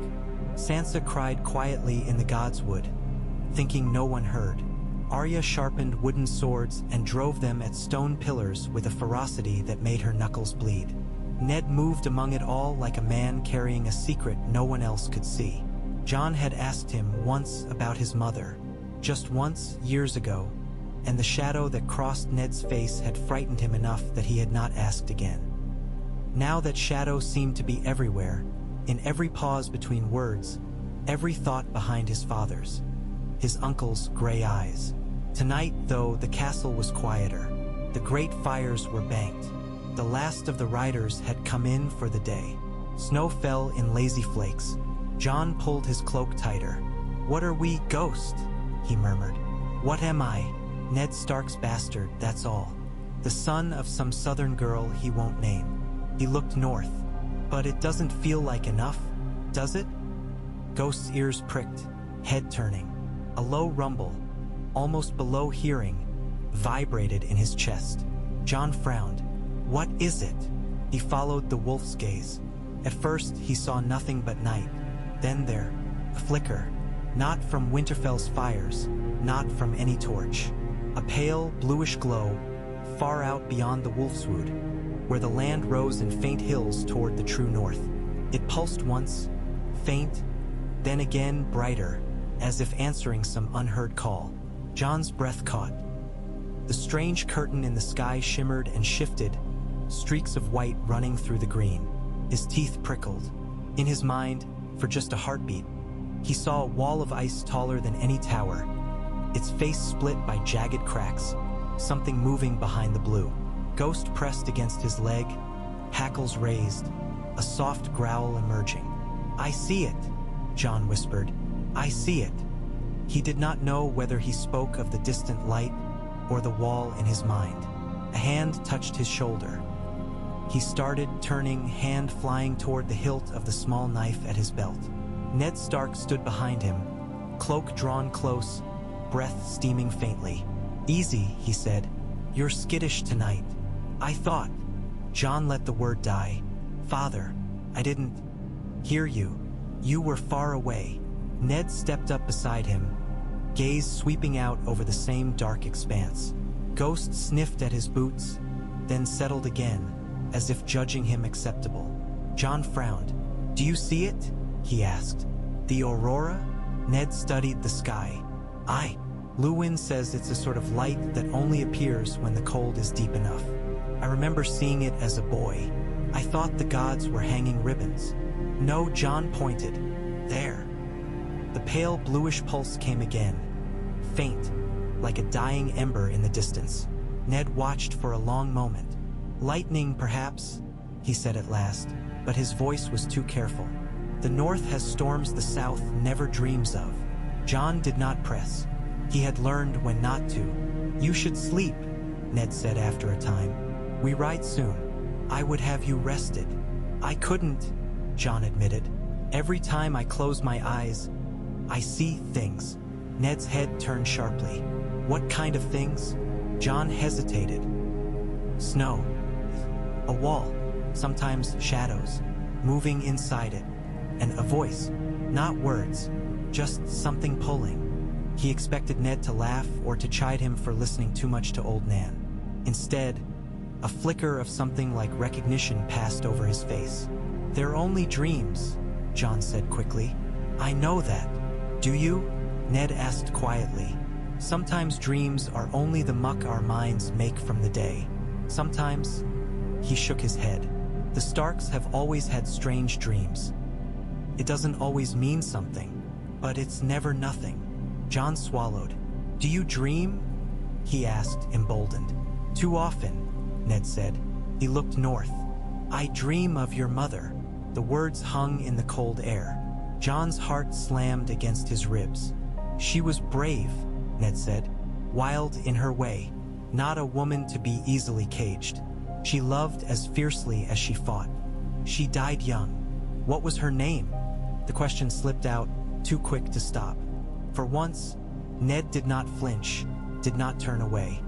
Sansa cried quietly in the Godswood, thinking no one heard. Arya sharpened wooden swords and drove them at stone pillars with a ferocity that made her knuckles bleed. Ned moved among it all like a man carrying a secret no one else could see. Jon had asked him once about his mother, just once years ago, and the shadow that crossed Ned's face had frightened him enough that he had not asked again. Now that shadow seemed to be everywhere, in every pause between words, every thought behind his father's, his uncle's gray eyes. Tonight, though, the castle was quieter. The great fires were banked. The last of the riders had come in for the day. Snow fell in lazy flakes. Jon pulled his cloak tighter. "What are we, Ghost?" he murmured. "What am I? Ned Stark's bastard, that's all. The son of some southern girl he won't name." He looked north. "But it doesn't feel like enough, does it?" Ghost's ears pricked, head turning. A low rumble, almost below hearing, vibrated in his chest. Jon frowned. "What is it?" He followed the wolf's gaze. At first, he saw nothing but night. Then there, a flicker, not from Winterfell's fires, not from any torch. A pale, bluish glow, far out beyond the Wolfswood, where the land rose in faint hills toward the true north. It pulsed once, faint, then again brighter, as if answering some unheard call. Jon's breath caught. The strange curtain in the sky shimmered and shifted, streaks of white running through the green. His teeth prickled. In his mind, for just a heartbeat, he saw a wall of ice taller than any tower, its face split by jagged cracks, something moving behind the blue. Ghost pressed against his leg, hackles raised, a soft growl emerging. "I see it," Jon whispered. "I see it." He did not know whether he spoke of the distant light or the wall in his mind. A hand touched his shoulder. He started turning, hand flying toward the hilt of the small knife at his belt. Ned Stark stood behind him, cloak drawn close, breath steaming faintly. "Easy," he said. "You're skittish tonight." "I thought." Jon let the word die. "Father, I didn't hear you. You were far away." Ned stepped up beside him, gaze sweeping out over the same dark expanse. Ghost sniffed at his boots, then settled again, as if judging him acceptable. Jon frowned. "Do you see it?" he asked. "The aurora?" Ned studied the sky. "Aye. Luwin says it's a sort of light that only appears when the cold is deep enough. I remember seeing it as a boy. I thought the gods were hanging ribbons." "No," Jon pointed. "There." The pale bluish pulse came again, faint, like a dying ember in the distance. Ned watched for a long moment. "Lightning, perhaps," he said at last, but his voice was too careful. "The north has storms the south never dreams of." Jon did not press. He had learned when not to. "You should sleep," Ned said after a time. "We ride soon. I would have you rested." "I couldn't," Jon admitted. "Every time I close my eyes, I see things." Ned's head turned sharply. "What kind of things?" Jon hesitated. "Snow. A wall. Sometimes shadows. Moving inside it. And a voice. Not words. Just something pulling." He expected Ned to laugh or to chide him for listening too much to old Nan. Instead, a flicker of something like recognition passed over his face. "They're only dreams," Jon said quickly. "I know that. Do you?" Ned asked quietly. "Sometimes dreams are only the muck our minds make from the day. Sometimes..." He shook his head. "The Starks have always had strange dreams. It doesn't always mean something, but it's never nothing." Jon swallowed. "Do you dream?" he asked, emboldened. "Too often," Ned said. He looked north. "I dream of your mother." The words hung in the cold air. Jon's heart slammed against his ribs. "She was brave," Ned said. "Wild in her way. Not a woman to be easily caged. She loved as fiercely as she fought. She died young. What was her name?" The question slipped out, too quick to stop. For once, Ned did not flinch, did not turn away.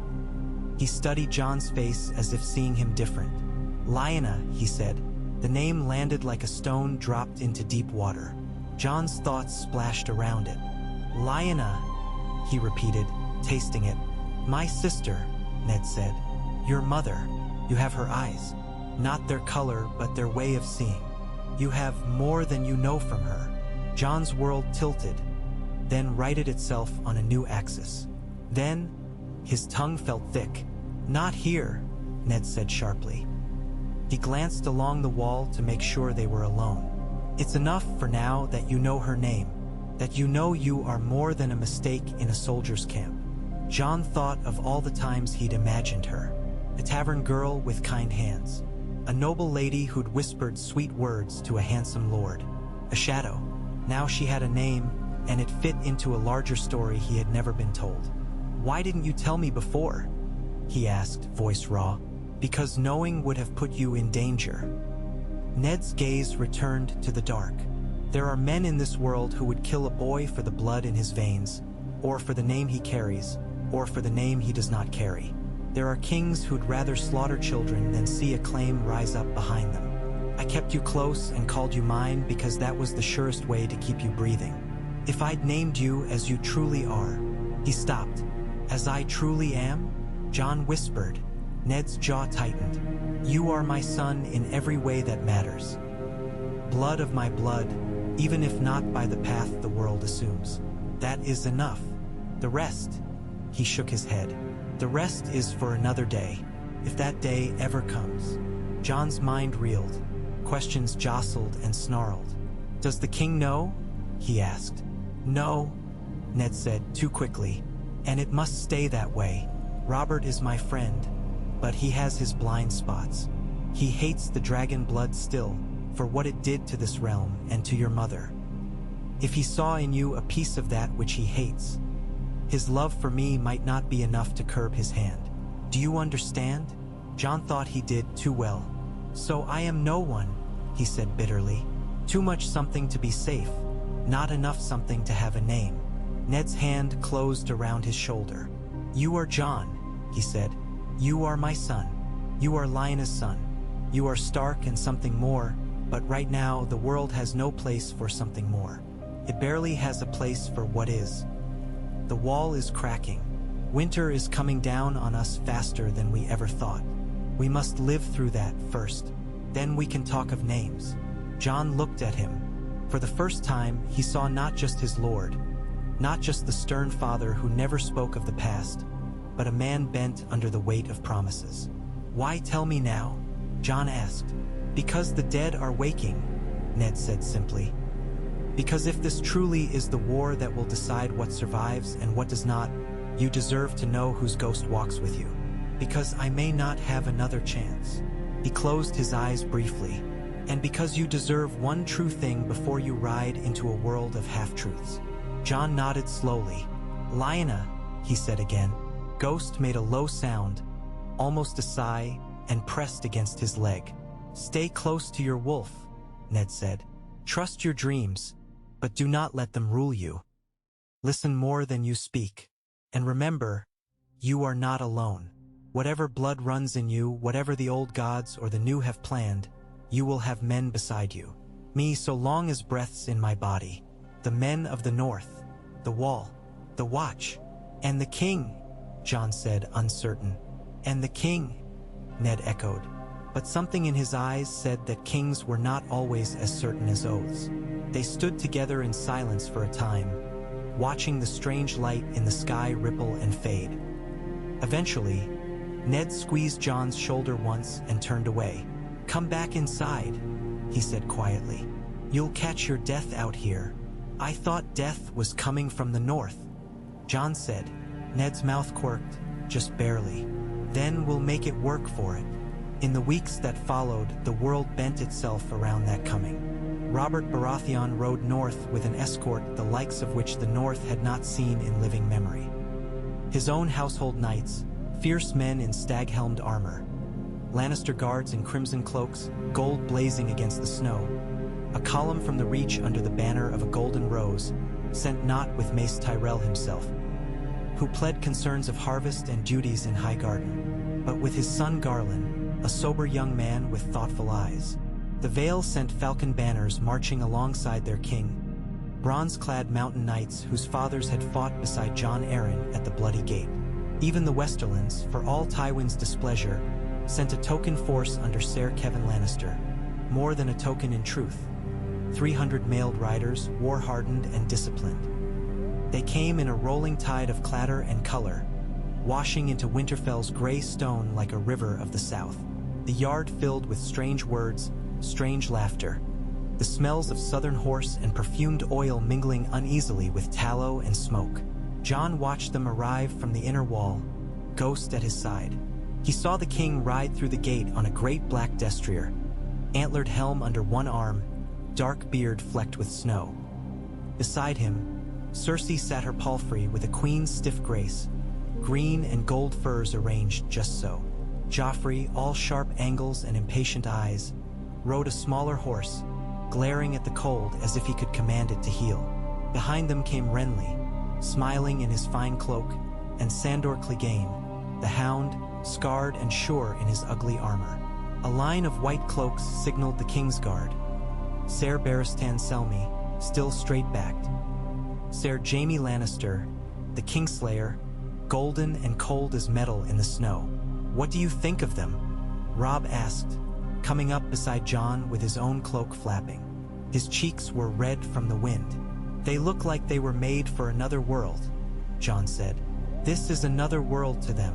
He studied Jon's face as if seeing him different. "Lyanna," he said. The name landed like a stone dropped into deep water. Jon's thoughts splashed around it. "Lyanna," he repeated, tasting it. "My sister," Ned said. "Your mother. You have her eyes. Not their color, but their way of seeing. You have more than you know from her." Jon's world tilted, then righted itself on a new axis. Then, his tongue felt thick. "Not here," Ned said sharply. He glanced along the wall to make sure they were alone. "It's enough for now that you know her name, that you know you are more than a mistake in a soldier's camp." Jon thought of all the times he'd imagined her. A tavern girl with kind hands. A noble lady who'd whispered sweet words to a handsome lord. A shadow. Now she had a name, and it fit into a larger story he had never been told. "Why didn't you tell me before?" he asked, voice raw. "Because knowing would have put you in danger." Ned's gaze returned to the dark. There are men in this world who would kill a boy for the blood in his veins, or for the name he carries, or for the name he does not carry. There are kings who'd rather slaughter children than see a claim rise up behind them. "I kept you close and called you mine because that was the surest way to keep you breathing. If I'd named you as you truly are..." He stopped. "As I truly am?" Jon whispered. Ned's jaw tightened. "You are my son in every way that matters. Blood of my blood, even if not by the path the world assumes. That is enough. The rest..." He shook his head. "The rest is for another day, if that day ever comes." Jon's mind reeled. Questions jostled and snarled. "Does the king know?" he asked. "No," Ned said too quickly. "And it must stay that way. Robert is my friend, but he has his blind spots. He hates the dragon blood still, for what it did to this realm and to your mother. If he saw in you a piece of that which he hates, his love for me might not be enough to curb his hand. Do you understand?" Jon thought he did too well. "So I am no one," he said bitterly. "Too much something to be safe, not enough something to have a name." Ned's hand closed around his shoulder. "You are Jon," he said. "You are my son. You are Lyanna's son. You are Stark and something more, but right now the world has no place for something more. It barely has a place for what is. The wall is cracking. Winter is coming down on us faster than we ever thought. We must live through that first. Then we can talk of names." Jon looked at him. For the first time, he saw not just his lord, not just the stern father who never spoke of the past, but a man bent under the weight of promises. "Why tell me now?" Jon asked. "Because the dead are waking," Ned said simply. "Because if this truly is the war that will decide what survives and what does not, you deserve to know whose ghost walks with you. Because I may not have another chance." He closed his eyes briefly. "And because you deserve one true thing before you ride into a world of half-truths." Jon nodded slowly. "Lyanna," he said again. Ghost made a low sound, almost a sigh, and pressed against his leg. "Stay close to your wolf," Ned said. "Trust your dreams, but do not let them rule you. Listen more than you speak. And remember, you are not alone. Whatever blood runs in you, whatever the old gods or the new have planned, you will have men beside you. Me so long as breath's in my body. The men of the north, the wall, the watch, and the king," Jon said, uncertain. "And the king," Ned echoed. But something in his eyes said that kings were not always as certain as oaths. They stood together in silence for a time, watching the strange light in the sky ripple and fade. Eventually, Ned squeezed Jon's shoulder once and turned away. "Come back inside," he said quietly. "You'll catch your death out here." "I thought death was coming from the north," Jon said. Ned's mouth quirked, just barely. "Then we'll make it work for it." In the weeks that followed, the world bent itself around that coming. Robert Baratheon rode north with an escort the likes of which the north had not seen in living memory. His own household knights, fierce men in stag-helmed armor, Lannister guards in crimson cloaks, gold blazing against the snow, a column from the Reach under the banner of a golden rose, sent not with Mace Tyrell himself, who pled concerns of harvest and duties in Highgarden, but with his son Garland, a sober young man with thoughtful eyes. The Vale sent falcon banners marching alongside their king, bronze-clad mountain knights whose fathers had fought beside Jon Arryn at the Bloody Gate. Even the Westerlands, for all Tywin's displeasure, sent a token force under Ser Kevan Lannister, more than a token in truth. 300 mailed riders, war-hardened and disciplined. They came in a rolling tide of clatter and color, washing into Winterfell's gray stone like a river of the south. The yard filled with strange words, strange laughter, the smells of southern horse and perfumed oil mingling uneasily with tallow and smoke. Jon watched them arrive from the inner wall, Ghost at his side. He saw the king ride through the gate on a great black destrier, antlered helm under one arm, dark beard flecked with snow. Beside him, Cersei sat her palfrey with a queen's stiff grace, green and gold furs arranged just so. Joffrey, all sharp angles and impatient eyes, rode a smaller horse, glaring at the cold as if he could command it to heel. Behind them came Renly, smiling in his fine cloak, and Sandor Clegane, the hound, scarred and sure in his ugly armor. A line of white cloaks signaled the Kingsguard. Ser Barristan Selmy, still straight-backed. Ser Jaime Lannister, the Kingslayer, golden and cold as metal in the snow. "What do you think of them?" Robb asked, coming up beside Jon with his own cloak flapping. His cheeks were red from the wind. "They look like they were made for another world," Jon said. "This is another world to them,"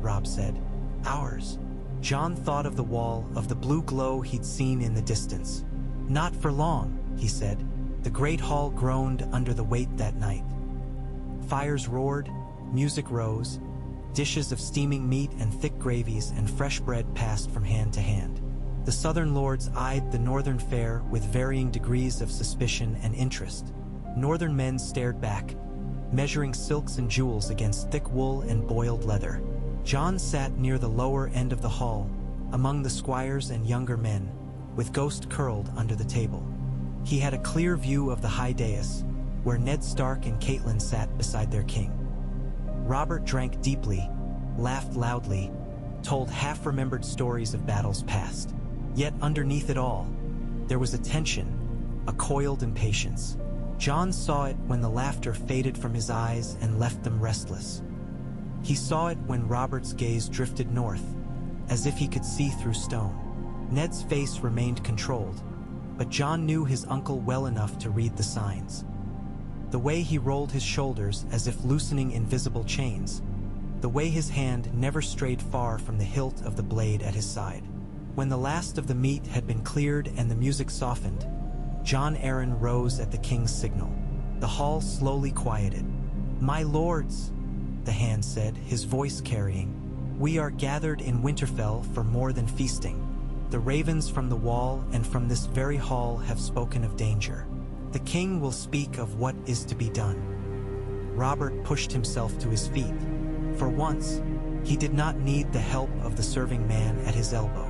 Robb said. "Ours." Jon thought of the wall, of the blue glow he'd seen in the distance. "Not for long," he said. The great hall groaned under the weight that night. Fires roared, music rose, dishes of steaming meat and thick gravies and fresh bread passed from hand to hand. The southern lords eyed the northern fare with varying degrees of suspicion and interest. Northern men stared back, measuring silks and jewels against thick wool and boiled leather. Jon sat near the lower end of the hall, among the squires and younger men, with Ghost curled under the table. He had a clear view of the high dais, where Ned Stark and Catelyn sat beside their king. Robert drank deeply, laughed loudly, told half-remembered stories of battles past. Yet underneath it all, there was a tension, a coiled impatience. Jon saw it when the laughter faded from his eyes and left them restless. He saw it when Robert's gaze drifted north, as if he could see through stone. Ned's face remained controlled, but Jon knew his uncle well enough to read the signs. The way he rolled his shoulders as if loosening invisible chains, the way his hand never strayed far from the hilt of the blade at his side. When the last of the meat had been cleared and the music softened, Jon Arryn rose at the king's signal. The hall slowly quieted. "My lords," the hand said, his voice carrying, "we are gathered in Winterfell for more than feasting. The ravens from the wall and from this very hall have spoken of danger. The king will speak of what is to be done. Robert pushed himself to his feet. For once, he did not need the help of the serving man at his elbow.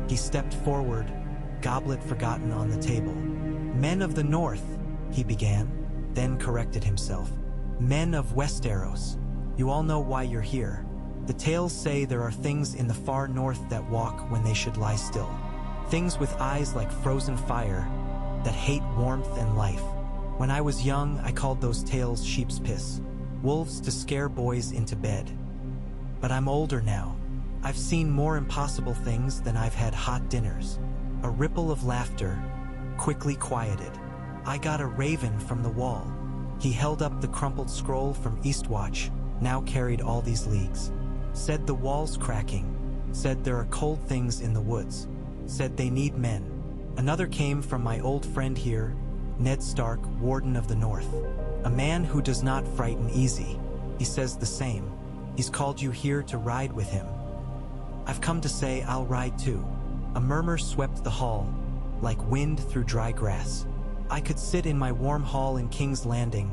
He stepped forward, goblet forgotten on the table. "Men of the north," he began, then corrected himself. "Men of Westeros, you all know why you're here. The tales say there are things in the far north that walk when they should lie still. Things with eyes like frozen fire that hate warmth and life. When I was young, I called those tales sheep's piss, wolves to scare boys into bed. But I'm older now. I've seen more impossible things than I've had hot dinners." A ripple of laughter quickly quieted. "I got a raven from the wall." He held up the crumpled scroll from Eastwatch, now carried all these leagues. "Said the wall's cracking. Said there are cold things in the woods. Said they need men." Another came from my old friend here, Ned Stark, Warden of the North. "A man who does not frighten easy. He says the same. He's called you here to ride with him." "I've come to say I'll ride too." A murmur swept the hall, like wind through dry grass. "I could sit in my warm hall in King's Landing,"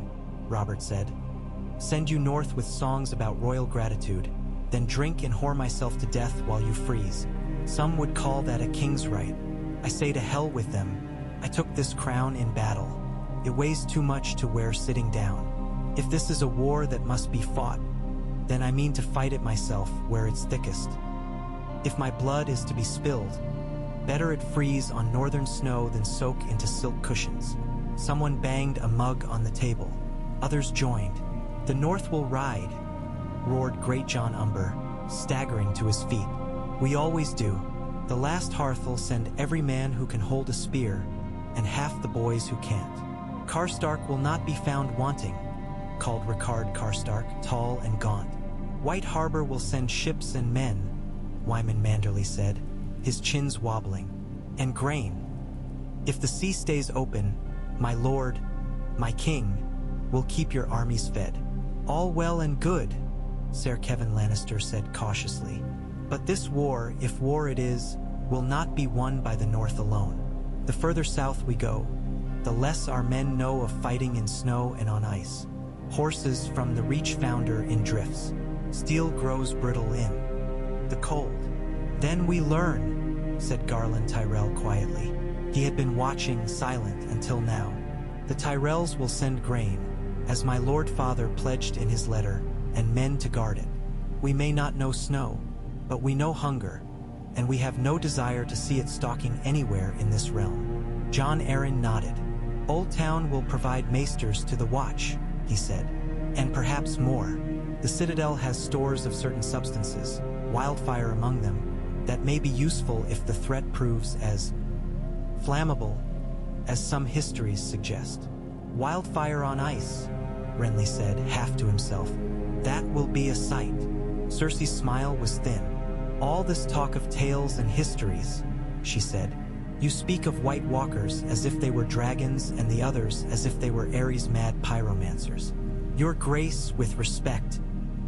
Robert said. "Send you north with songs about royal gratitude, then drink and whore myself to death while you freeze. Some would call that a king's right. I say to hell with them. I took this crown in battle. It weighs too much to wear sitting down. If this is a war that must be fought, then I mean to fight it myself where it's thickest. If my blood is to be spilled, better it freeze on northern snow than soak into silk cushions." Someone banged a mug on the table. Others joined. "The North will ride," roared Great John Umber, staggering to his feet. "We always do. The last hearth'll send every man who can hold a spear, and half the boys who can't. Karstark will not be found wanting," called Rickard Karstark, tall and gaunt. "White Harbor will send ships and men," Wyman Manderly said, his chins wobbling. "And grain. If the sea stays open, my lord, my king, will keep your armies fed." "All well and good," Ser Kevin Lannister said cautiously. "But this war, if war it is, will not be won by the North alone. The further south we go, the less our men know of fighting in snow and on ice. Horses from the Reach founder in drifts. Steel grows brittle in the cold. Then we learn," said Garland Tyrell quietly. He had been watching, silent until now. "The Tyrells will send grain, as my Lord Father pledged in his letter, and men to guard it. We may not know snow, but we know hunger, and we have no desire to see it stalking anywhere in this realm." John Arryn nodded. "Old Town will provide maesters to the watch," he said, "and perhaps more. The Citadel has stores of certain substances, wildfire among them, that may be useful if the threat proves as flammable as some histories suggest." "Wildfire on ice," Renly said, half to himself. "That will be a sight." Cersei's smile was thin. "All this talk of tales and histories," she said. "You speak of White Walkers as if they were dragons and the others as if they were Ares' mad pyromancers. Your Grace, with respect,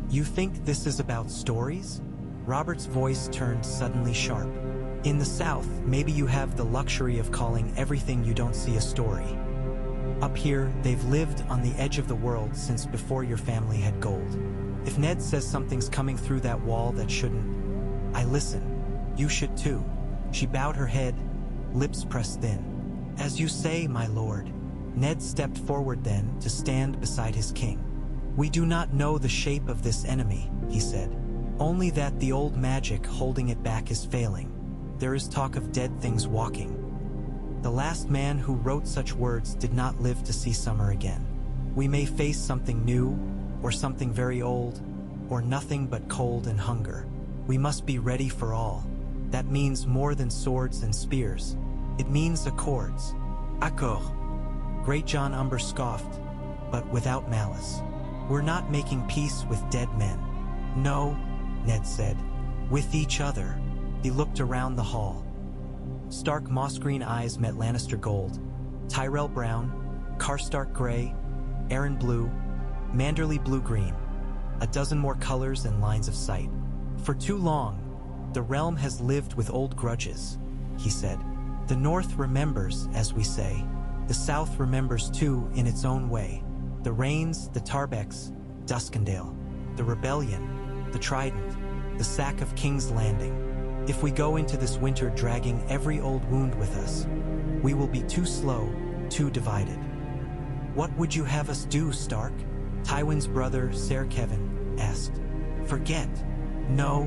you think this is about stories?" Robert's voice turned suddenly sharp. "In the South, maybe you have the luxury of calling everything you don't see a story. Up here, they've lived on the edge of the world since before your family had gold. If Ned says something's coming through that wall that shouldn't, I listen. You should too." She bowed her head, lips pressed thin. "As you say, my lord." Ned stepped forward then to stand beside his king. "We do not know the shape of this enemy," he said. "Only that the old magic holding it back is failing. There is talk of dead things walking. The last man who wrote such words did not live to see summer again. We may face something new, or something very old, or nothing but cold and hunger. We must be ready for all. That means more than swords and spears. It means accords." "Accord." Great John Umber scoffed, but without malice. "We're not making peace with dead men." "No," Ned said. "With each other." He looked around the hall. Stark moss-green eyes met Lannister gold, Tyrell brown, Karstark gray, Arryn blue, Manderly blue-green, a dozen more colors and lines of sight. "For too long, the realm has lived with old grudges," he said. "The North remembers, as we say, The South remembers too in its own way. The Rains, the Tarbecks, Duskendale, the Rebellion, the Trident, the sack of King's Landing. If we go into this winter dragging every old wound with us, we will be too slow, too divided. What would you have us do, Stark? Tywin's brother, Ser Kevin, asked. Forget. No,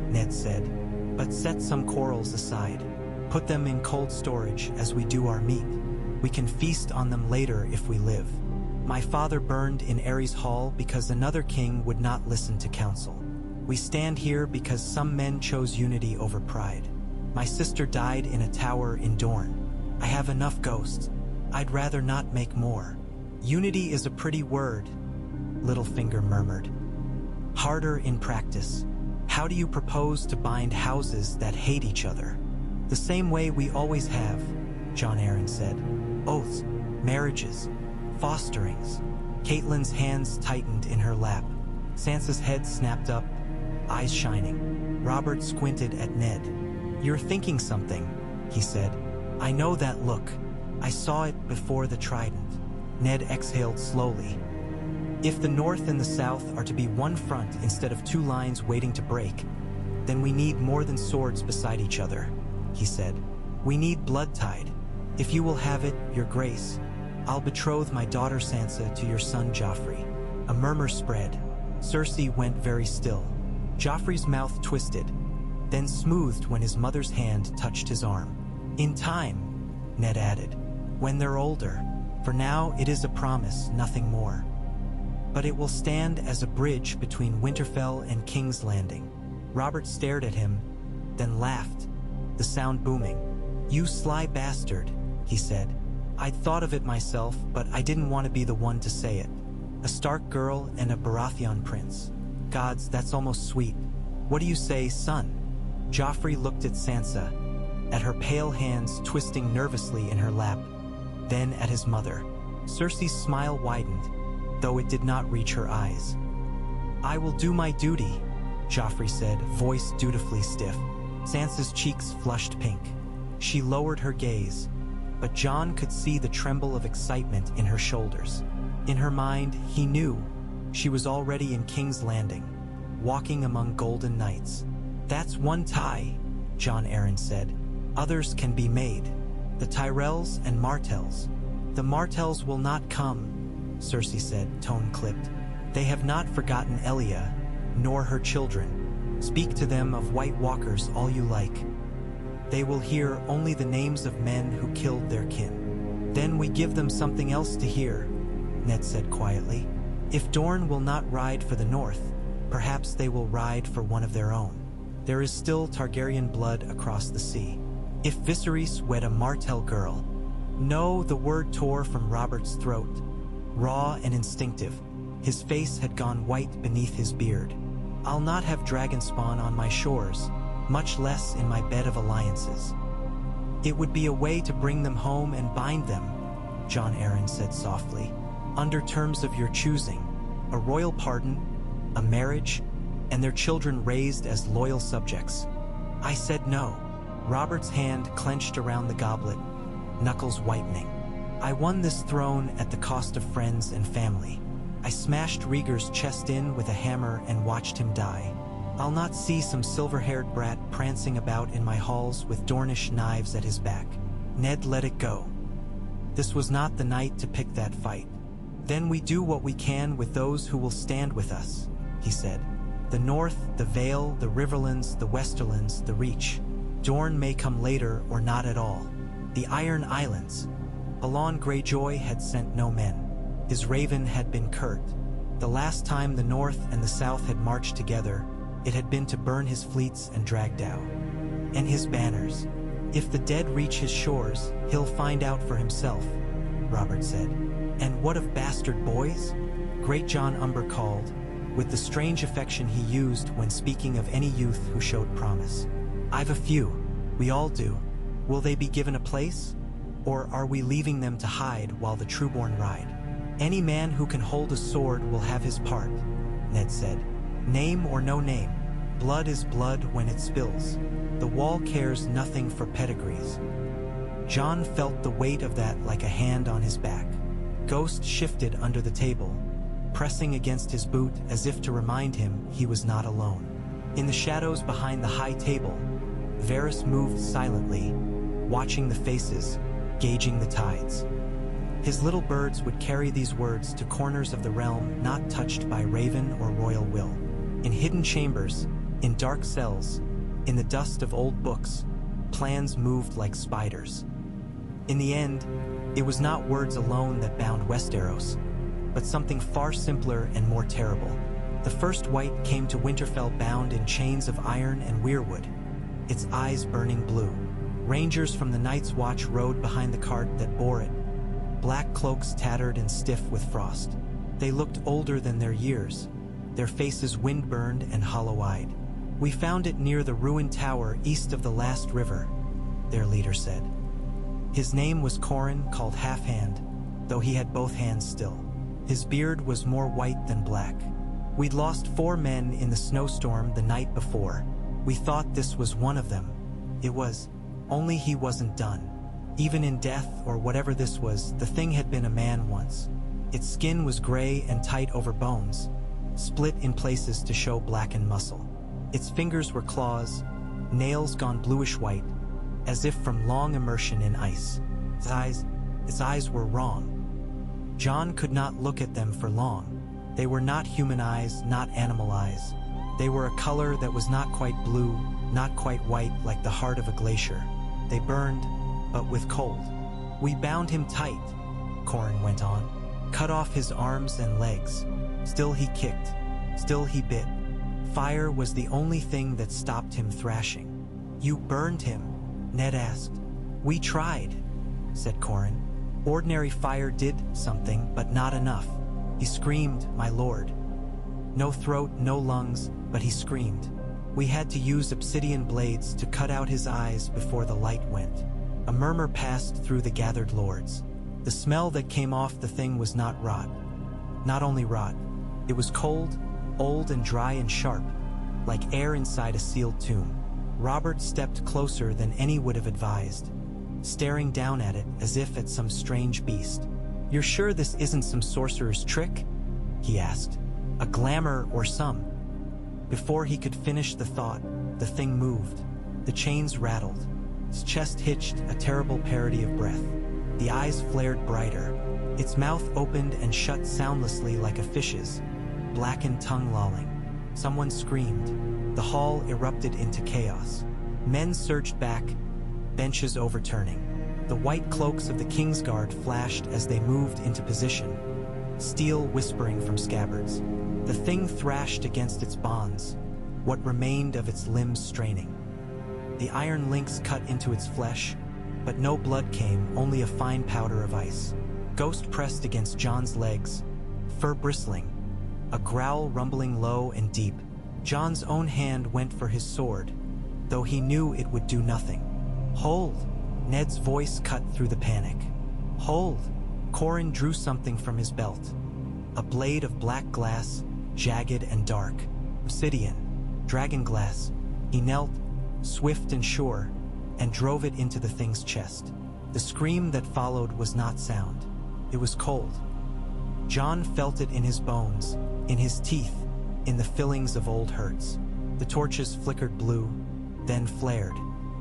Ned said, but set some corals aside. Put them in cold storage as we do our meat. We can feast on them later if we live. My father burned in Ares Hall because another king would not listen to counsel. We stand here because some men chose unity over pride. My sister died in a tower in Dorne. I have enough ghosts. I'd rather not make more. Unity is a pretty word, Littlefinger murmured. Harder in practice. How do you propose to bind houses that hate each other? The same way we always have, Jon Arryn said. Oaths, marriages, fosterings. Catelyn's hands tightened in her lap. Sansa's head snapped up, eyes shining. Robert squinted at Ned. You're thinking something, he said. I know that look. I saw it before the Trident. Ned exhaled slowly. If the North and the South are to be one front instead of two lines waiting to break, then we need more than swords beside each other, he said. We need blood tied. If you will have it, your grace, I'll betroth my daughter Sansa to your son Joffrey. A murmur spread. Cersei went very still. Joffrey's mouth twisted, then smoothed when his mother's hand touched his arm. In time, Ned added, when they're older. For now, it is a promise, nothing more. But it will stand as a bridge between Winterfell and King's Landing. Robert stared at him, then laughed, the sound booming. You sly bastard, he said. I'd thought of it myself, but I didn't want to be the one to say it. A Stark girl and a Baratheon prince. Gods, that's almost sweet. What do you say, son? Joffrey looked at Sansa, at her pale hands twisting nervously in her lap, then at his mother. Cersei's smile widened, though it did not reach her eyes. I will do my duty, Joffrey said, voice dutifully stiff. Sansa's cheeks flushed pink. She lowered her gaze, but Jon could see the tremble of excitement in her shoulders. In her mind, he knew she was already in King's Landing, walking among golden knights. That's one tie, Jon Arryn said. Others can be made. The Tyrells and Martells. The Martells will not come, Cersei said, tone clipped. They have not forgotten Elia, nor her children. Speak to them of White Walkers all you like. They will hear only the names of men who killed their kin. Then we give them something else to hear, Ned said quietly. If Dorne will not ride for the North, perhaps they will ride for one of their own. There is still Targaryen blood across the sea. If Viserys wed a Martell girl. No, the word tore from Robert's throat, raw and instinctive. His face had gone white beneath his beard. I'll not have dragon spawn on my shores, much less in my bed of alliances. It would be a way to bring them home and bind them, Jon Arryn said softly, under terms of your choosing, a royal pardon, a marriage, and their children raised as loyal subjects. I said no. Robert's hand clenched around the goblet, knuckles whitening. I won this throne at the cost of friends and family. I smashed Rhaegar's chest in with a hammer and watched him die. I'll not see some silver-haired brat prancing about in my halls with Dornish knives at his back. Ned let it go. This was not the night to pick that fight. Then we do what we can with those who will stand with us, he said. The North, the Vale, the Riverlands, the Westerlands, the Reach. Dorne may come later or not at all. The Iron Islands. Balon Greyjoy had sent no men. His raven had been curt. The last time the North and the South had marched together, it had been to burn his fleets and drag down. And his banners. If the dead reach his shores, he'll find out for himself, Robert said. And what of bastard boys? Great John Umber called, with the strange affection he used when speaking of any youth who showed promise. I've a few. We all do. Will they be given a place? Or are we leaving them to hide while the trueborn ride? Any man who can hold a sword will have his part, Ned said. Name or no name, blood is blood when it spills. The wall cares nothing for pedigrees. Jon felt the weight of that like a hand on his back. Ghost shifted under the table, pressing against his boot as if to remind him he was not alone. In the shadows behind the high table, Varys moved silently, watching the faces, gauging the tides. His little birds would carry these words to corners of the realm not touched by raven or royal will. In hidden chambers, in dark cells, in the dust of old books, plans moved like spiders. In the end, it was not words alone that bound Westeros, but something far simpler and more terrible. The first white came to Winterfell bound in chains of iron and weirwood, its eyes burning blue. Rangers from the Night's Watch rode behind the cart that bore it, black cloaks tattered and stiff with frost. They looked older than their years, their faces wind-burned and hollow-eyed. "We found it near the ruined tower east of the last river," their leader said. His name was Corin, called Half-Hand, though he had both hands still. His beard was more white than black. "We'd lost 4 men in the snowstorm the night before. We thought this was one of them. It was, only he wasn't done. Even in death, or whatever this was, the thing had been a man once. Its skin was gray and tight over bones, split in places to show blackened muscle. Its fingers were claws, nails gone bluish-white, as if from long immersion in ice. Its eyes were wrong. Jon could not look at them for long. They were not human eyes, not animal eyes. They were a color that was not quite blue, not quite white like the heart of a glacier. They burned, but with cold. We bound him tight," Corin went on, "cut off his arms and legs. Still he kicked, still he bit. Fire was the only thing that stopped him thrashing." "You burned him?" Ned asked. "We tried," said Corin. "Ordinary fire did something, but not enough. He screamed, my lord. No throat, no lungs, but he screamed. We had to use obsidian blades to cut out his eyes before the light went." A murmur passed through the gathered lords. The smell that came off the thing was not rot. Not only rot, it was cold, old and dry and sharp, like air inside a sealed tomb. Robert stepped closer than any would have advised, staring down at it as if at some strange beast. "You're sure this isn't some sorcerer's trick?" he asked. "A glamour or some?" Before he could finish the thought, the thing moved. The chains rattled. Its chest hitched, a terrible parody of breath. The eyes flared brighter. Its mouth opened and shut soundlessly like a fish's, blackened tongue lolling. Someone screamed. The hall erupted into chaos. Men surged back, benches overturning. The white cloaks of the Kingsguard flashed as they moved into position, steel whispering from scabbards. The thing thrashed against its bonds, what remained of its limbs straining. The iron links cut into its flesh, but no blood came, only a fine powder of ice. Ghost pressed against Jon's legs, fur bristling, a growl rumbling low and deep. Jon's own hand went for his sword, though he knew it would do nothing. "Hold!" Ned's voice cut through the panic. "Hold!" Corin drew something from his belt. A blade of black glass, jagged and dark. Obsidian, dragon glass. He knelt, swift and sure, and drove it into the thing's chest. The scream that followed was not sound. It was cold. Jon felt it in his bones, in his teeth, in the fillings of old hurts. The torches flickered blue, then flared.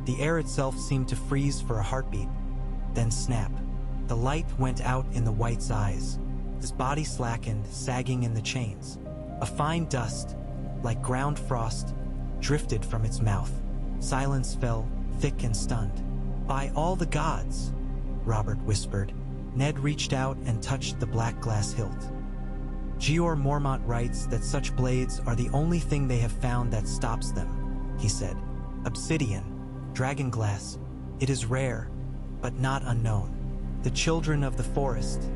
The air itself seemed to freeze for a heartbeat, then snap. The light went out in the white's eyes. His body slackened, sagging in the chains. A fine dust, like ground frost, drifted from its mouth. Silence fell, thick and stunned. "By all the gods," Robert whispered. Ned reached out and touched the black glass hilt. "Jeor Mormont writes that such blades are the only thing they have found that stops them," he said. "Obsidian, dragon glass, it is rare, but not unknown. The children of the forest."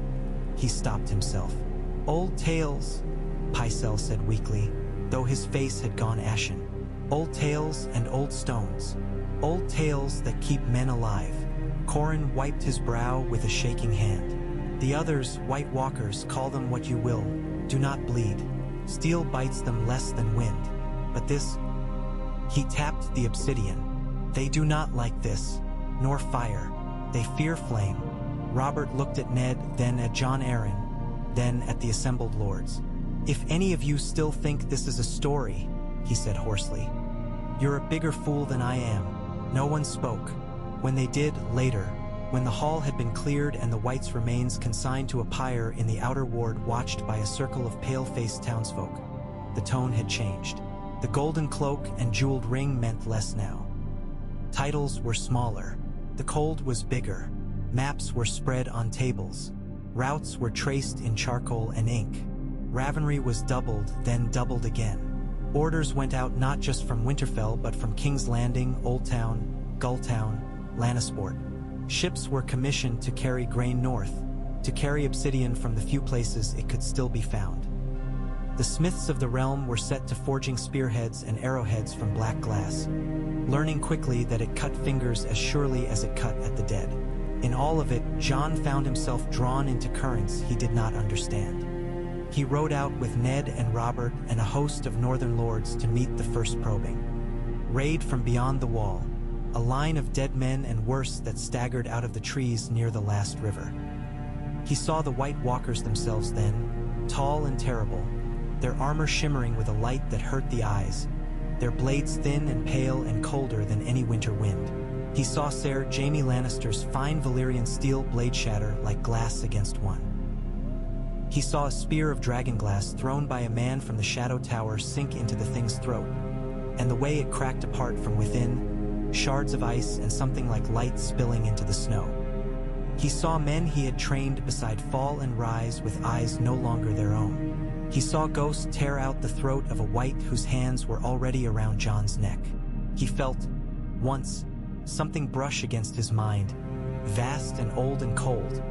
He stopped himself. "Old tales," Pycelle said weakly, though his face had gone ashen. "Old tales and old stones. Old tales that keep men alive." Corin wiped his brow with a shaking hand. "The others, White Walkers, call them what you will, do not bleed. Steel bites them less than wind. But this..." He tapped the obsidian. "They do not like this, nor fire, They fear flame. Robert looked at Ned, then at Jon Arryn, then at the assembled lords. "If any of you still think this is a story," he said hoarsely, "you're a bigger fool than I am." No one spoke. When they did, later, when the hall had been cleared and the Whites' remains consigned to a pyre in the outer ward watched by a circle of pale-faced townsfolk, the tone had changed. The golden cloak and jeweled ring meant less now. Titles were smaller. The cold was bigger. Maps were spread on tables. Routes were traced in charcoal and ink. Ravenry was doubled, then doubled again. Orders went out not just from Winterfell but from King's Landing, Oldtown, Gulltown, Lannisport. Ships were commissioned to carry grain north, to carry obsidian from the few places it could still be found. The smiths of the realm were set to forging spearheads and arrowheads from black glass, learning quickly that it cut fingers as surely as it cut at the dead. In all of it, Jon found himself drawn into currents he did not understand. He rode out with Ned and Robert and a host of northern lords to meet the first probing. Raid from beyond the wall, a line of dead men and worse that staggered out of the trees near the last river. He saw the White Walkers themselves then, tall and terrible, their armor shimmering with a light that hurt the eyes, their blades thin and pale and colder than any winter wind. He saw Ser Jaime Lannister's fine Valyrian steel blade shatter like glass against one. He saw a spear of dragonglass thrown by a man from the Shadow Tower sink into the thing's throat, and the way it cracked apart from within, shards of ice and something like light spilling into the snow. He saw men he had trained beside fall and rise with eyes no longer their own. He saw ghosts tear out the throat of a White whose hands were already around Jon's neck. He felt, once, something brush against his mind, vast and old and cold,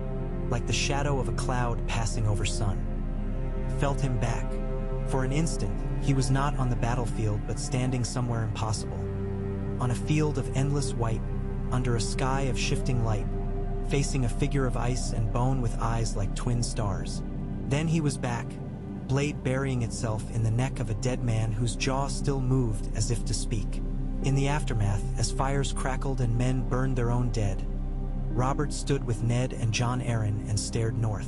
like the shadow of a cloud passing over sun. Felt him back. For an instant, he was not on the battlefield but standing somewhere impossible. On a field of endless white, under a sky of shifting light, facing a figure of ice and bone with eyes like twin stars. Then he was back, blade burying itself in the neck of a dead man whose jaw still moved as if to speak. In the aftermath, as fires crackled and men burned their own dead, Robert stood with Ned and Jon Arryn and stared north.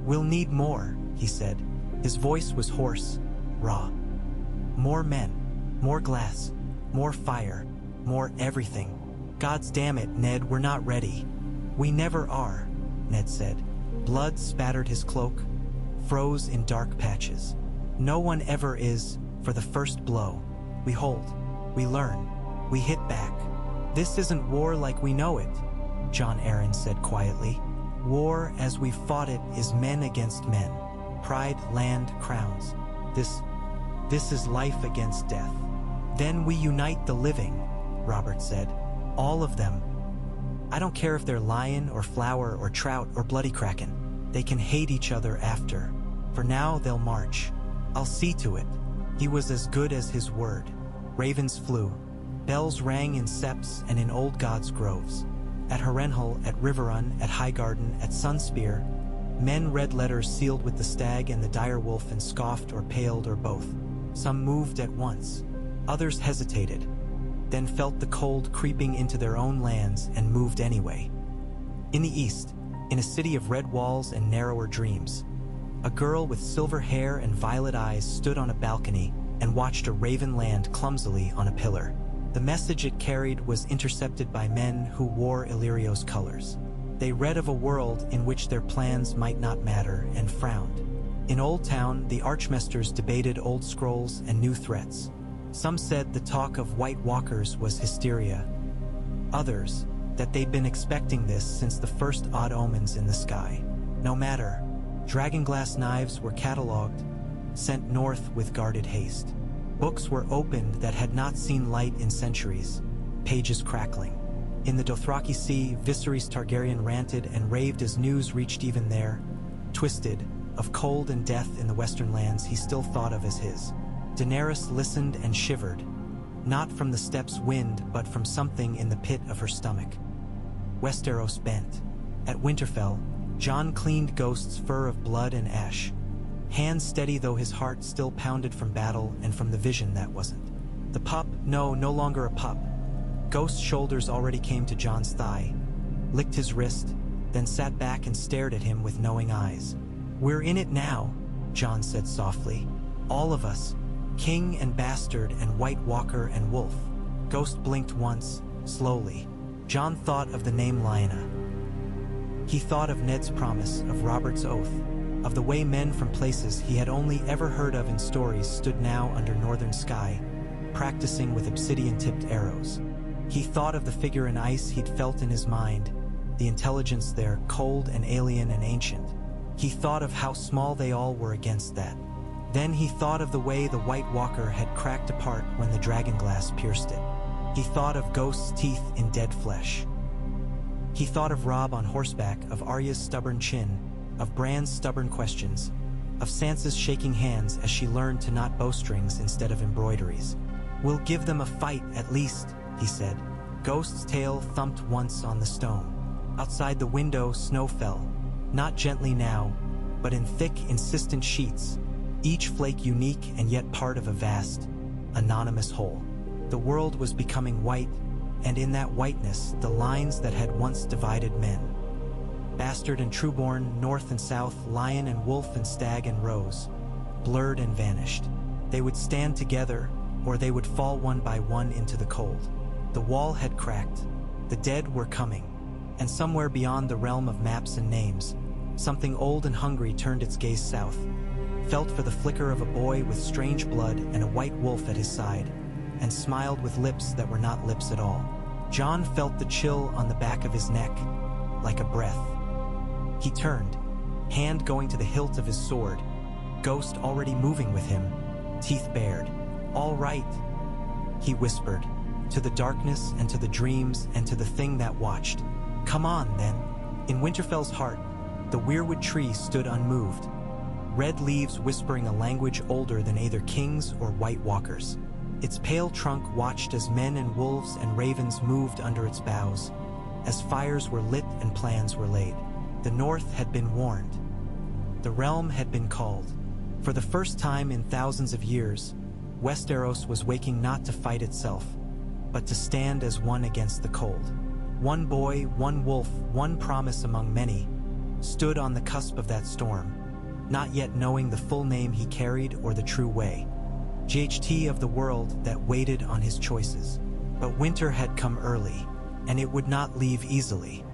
"We'll need more," he said. His voice was hoarse, raw. "More men, more glass, more fire, more everything. Gods damn it, Ned, we're not ready." "We never are," Ned said. Blood spattered his cloak, froze in dark patches. "No one ever is, for the first blow. We hold, we learn, we hit back. This isn't war like we know it," Jon Arryn said quietly. "War as we've fought it is men against men. Pride, land, crowns. This is life against death. Then we unite the living," Robert said. "All of them. I don't care if they're lion or flower or trout or bloody kraken. They can hate each other after. For now, they'll march. I'll see to it." He was as good as his word. Ravens flew. Bells rang in septs and in old gods' groves. At Harrenhal, at Riverrun, at Highgarden, at Sunspear, men read letters sealed with the stag and the dire wolf and scoffed or paled or both. Some moved at once. Others hesitated, then felt the cold creeping into their own lands and moved anyway. In the east, in a city of red walls and narrower dreams, a girl with silver hair and violet eyes stood on a balcony and watched a raven land clumsily on a pillar. The message it carried was intercepted by men who wore Illyrio's colors. They read of a world in which their plans might not matter and frowned. In Old Town, the Archmesters debated old scrolls and new threats. Some said the talk of White Walkers was hysteria. Others, that they'd been expecting this since the first odd omens in the sky. No matter, dragonglass knives were catalogued, sent north with guarded haste. Books were opened that had not seen light in centuries, pages crackling. In the Dothraki Sea, Viserys Targaryen ranted and raved as news reached even there. Twisted, of cold and death in the western lands he still thought of as his. Daenerys listened and shivered, not from the steppes' wind but from something in the pit of her stomach. Westeros bent. At Winterfell, Jon cleaned Ghost's fur of blood and ash, hands steady though his heart still pounded from battle and from the vision that wasn't. No longer a pup. Ghost's shoulders already came to Jon's thigh. licked his wrist, then sat back and stared at him with knowing eyes. "We're in it now," Jon said softly. "All of us, king and bastard and White Walker and wolf." Ghost blinked once, slowly. Jon thought of the name Lyanna. He thought of Ned's promise, of Robert's oath, of the way men from places he had only ever heard of in stories stood now under northern sky, practicing with obsidian-tipped arrows. He thought of the figure in ice he'd felt in his mind, the intelligence there, cold and alien and ancient. He thought of how small they all were against that. Then he thought of the way the White Walker had cracked apart when the dragonglass pierced it. He thought of Ghost's teeth in dead flesh. He thought of Robb on horseback, of Arya's stubborn chin, of Bran's stubborn questions, of Sansa's shaking hands as she learned to knot bowstrings instead of embroideries. "We'll give them a fight, at least," he said. Ghost's tail thumped once on the stone. Outside the window, snow fell, not gently now, but in thick, insistent sheets, each flake unique and yet part of a vast, anonymous whole. The world was becoming white, and in that whiteness, the lines that had once divided men. Bastard and trueborn, north and south, lion and wolf and stag and rose, blurred and vanished. They would stand together, or they would fall one by one into the cold. The wall had cracked. The dead were coming. And somewhere beyond the realm of maps and names, something old and hungry turned its gaze south, felt for the flicker of a boy with strange blood and a white wolf at his side, and smiled with lips that were not lips at all. Jon felt the chill on the back of his neck, like a breath. He turned, hand going to the hilt of his sword, Ghost already moving with him, teeth bared. "All right," he whispered, to the darkness and to the dreams and to the thing that watched. "Come on, then." In Winterfell's heart, the weirwood tree stood unmoved, red leaves whispering a language older than either kings or White Walkers. Its pale trunk watched as men and wolves and ravens moved under its boughs, as fires were lit and plans were laid. The North had been warned. The realm had been called. For the first time in thousands of years, Westeros was waking not to fight itself, but to stand as one against the cold. One boy, one wolf, one promise among many, stood on the cusp of that storm, not yet knowing the full name he carried or the true way. GHT of the world that waited on his choices. But winter had come early, and it would not leave easily.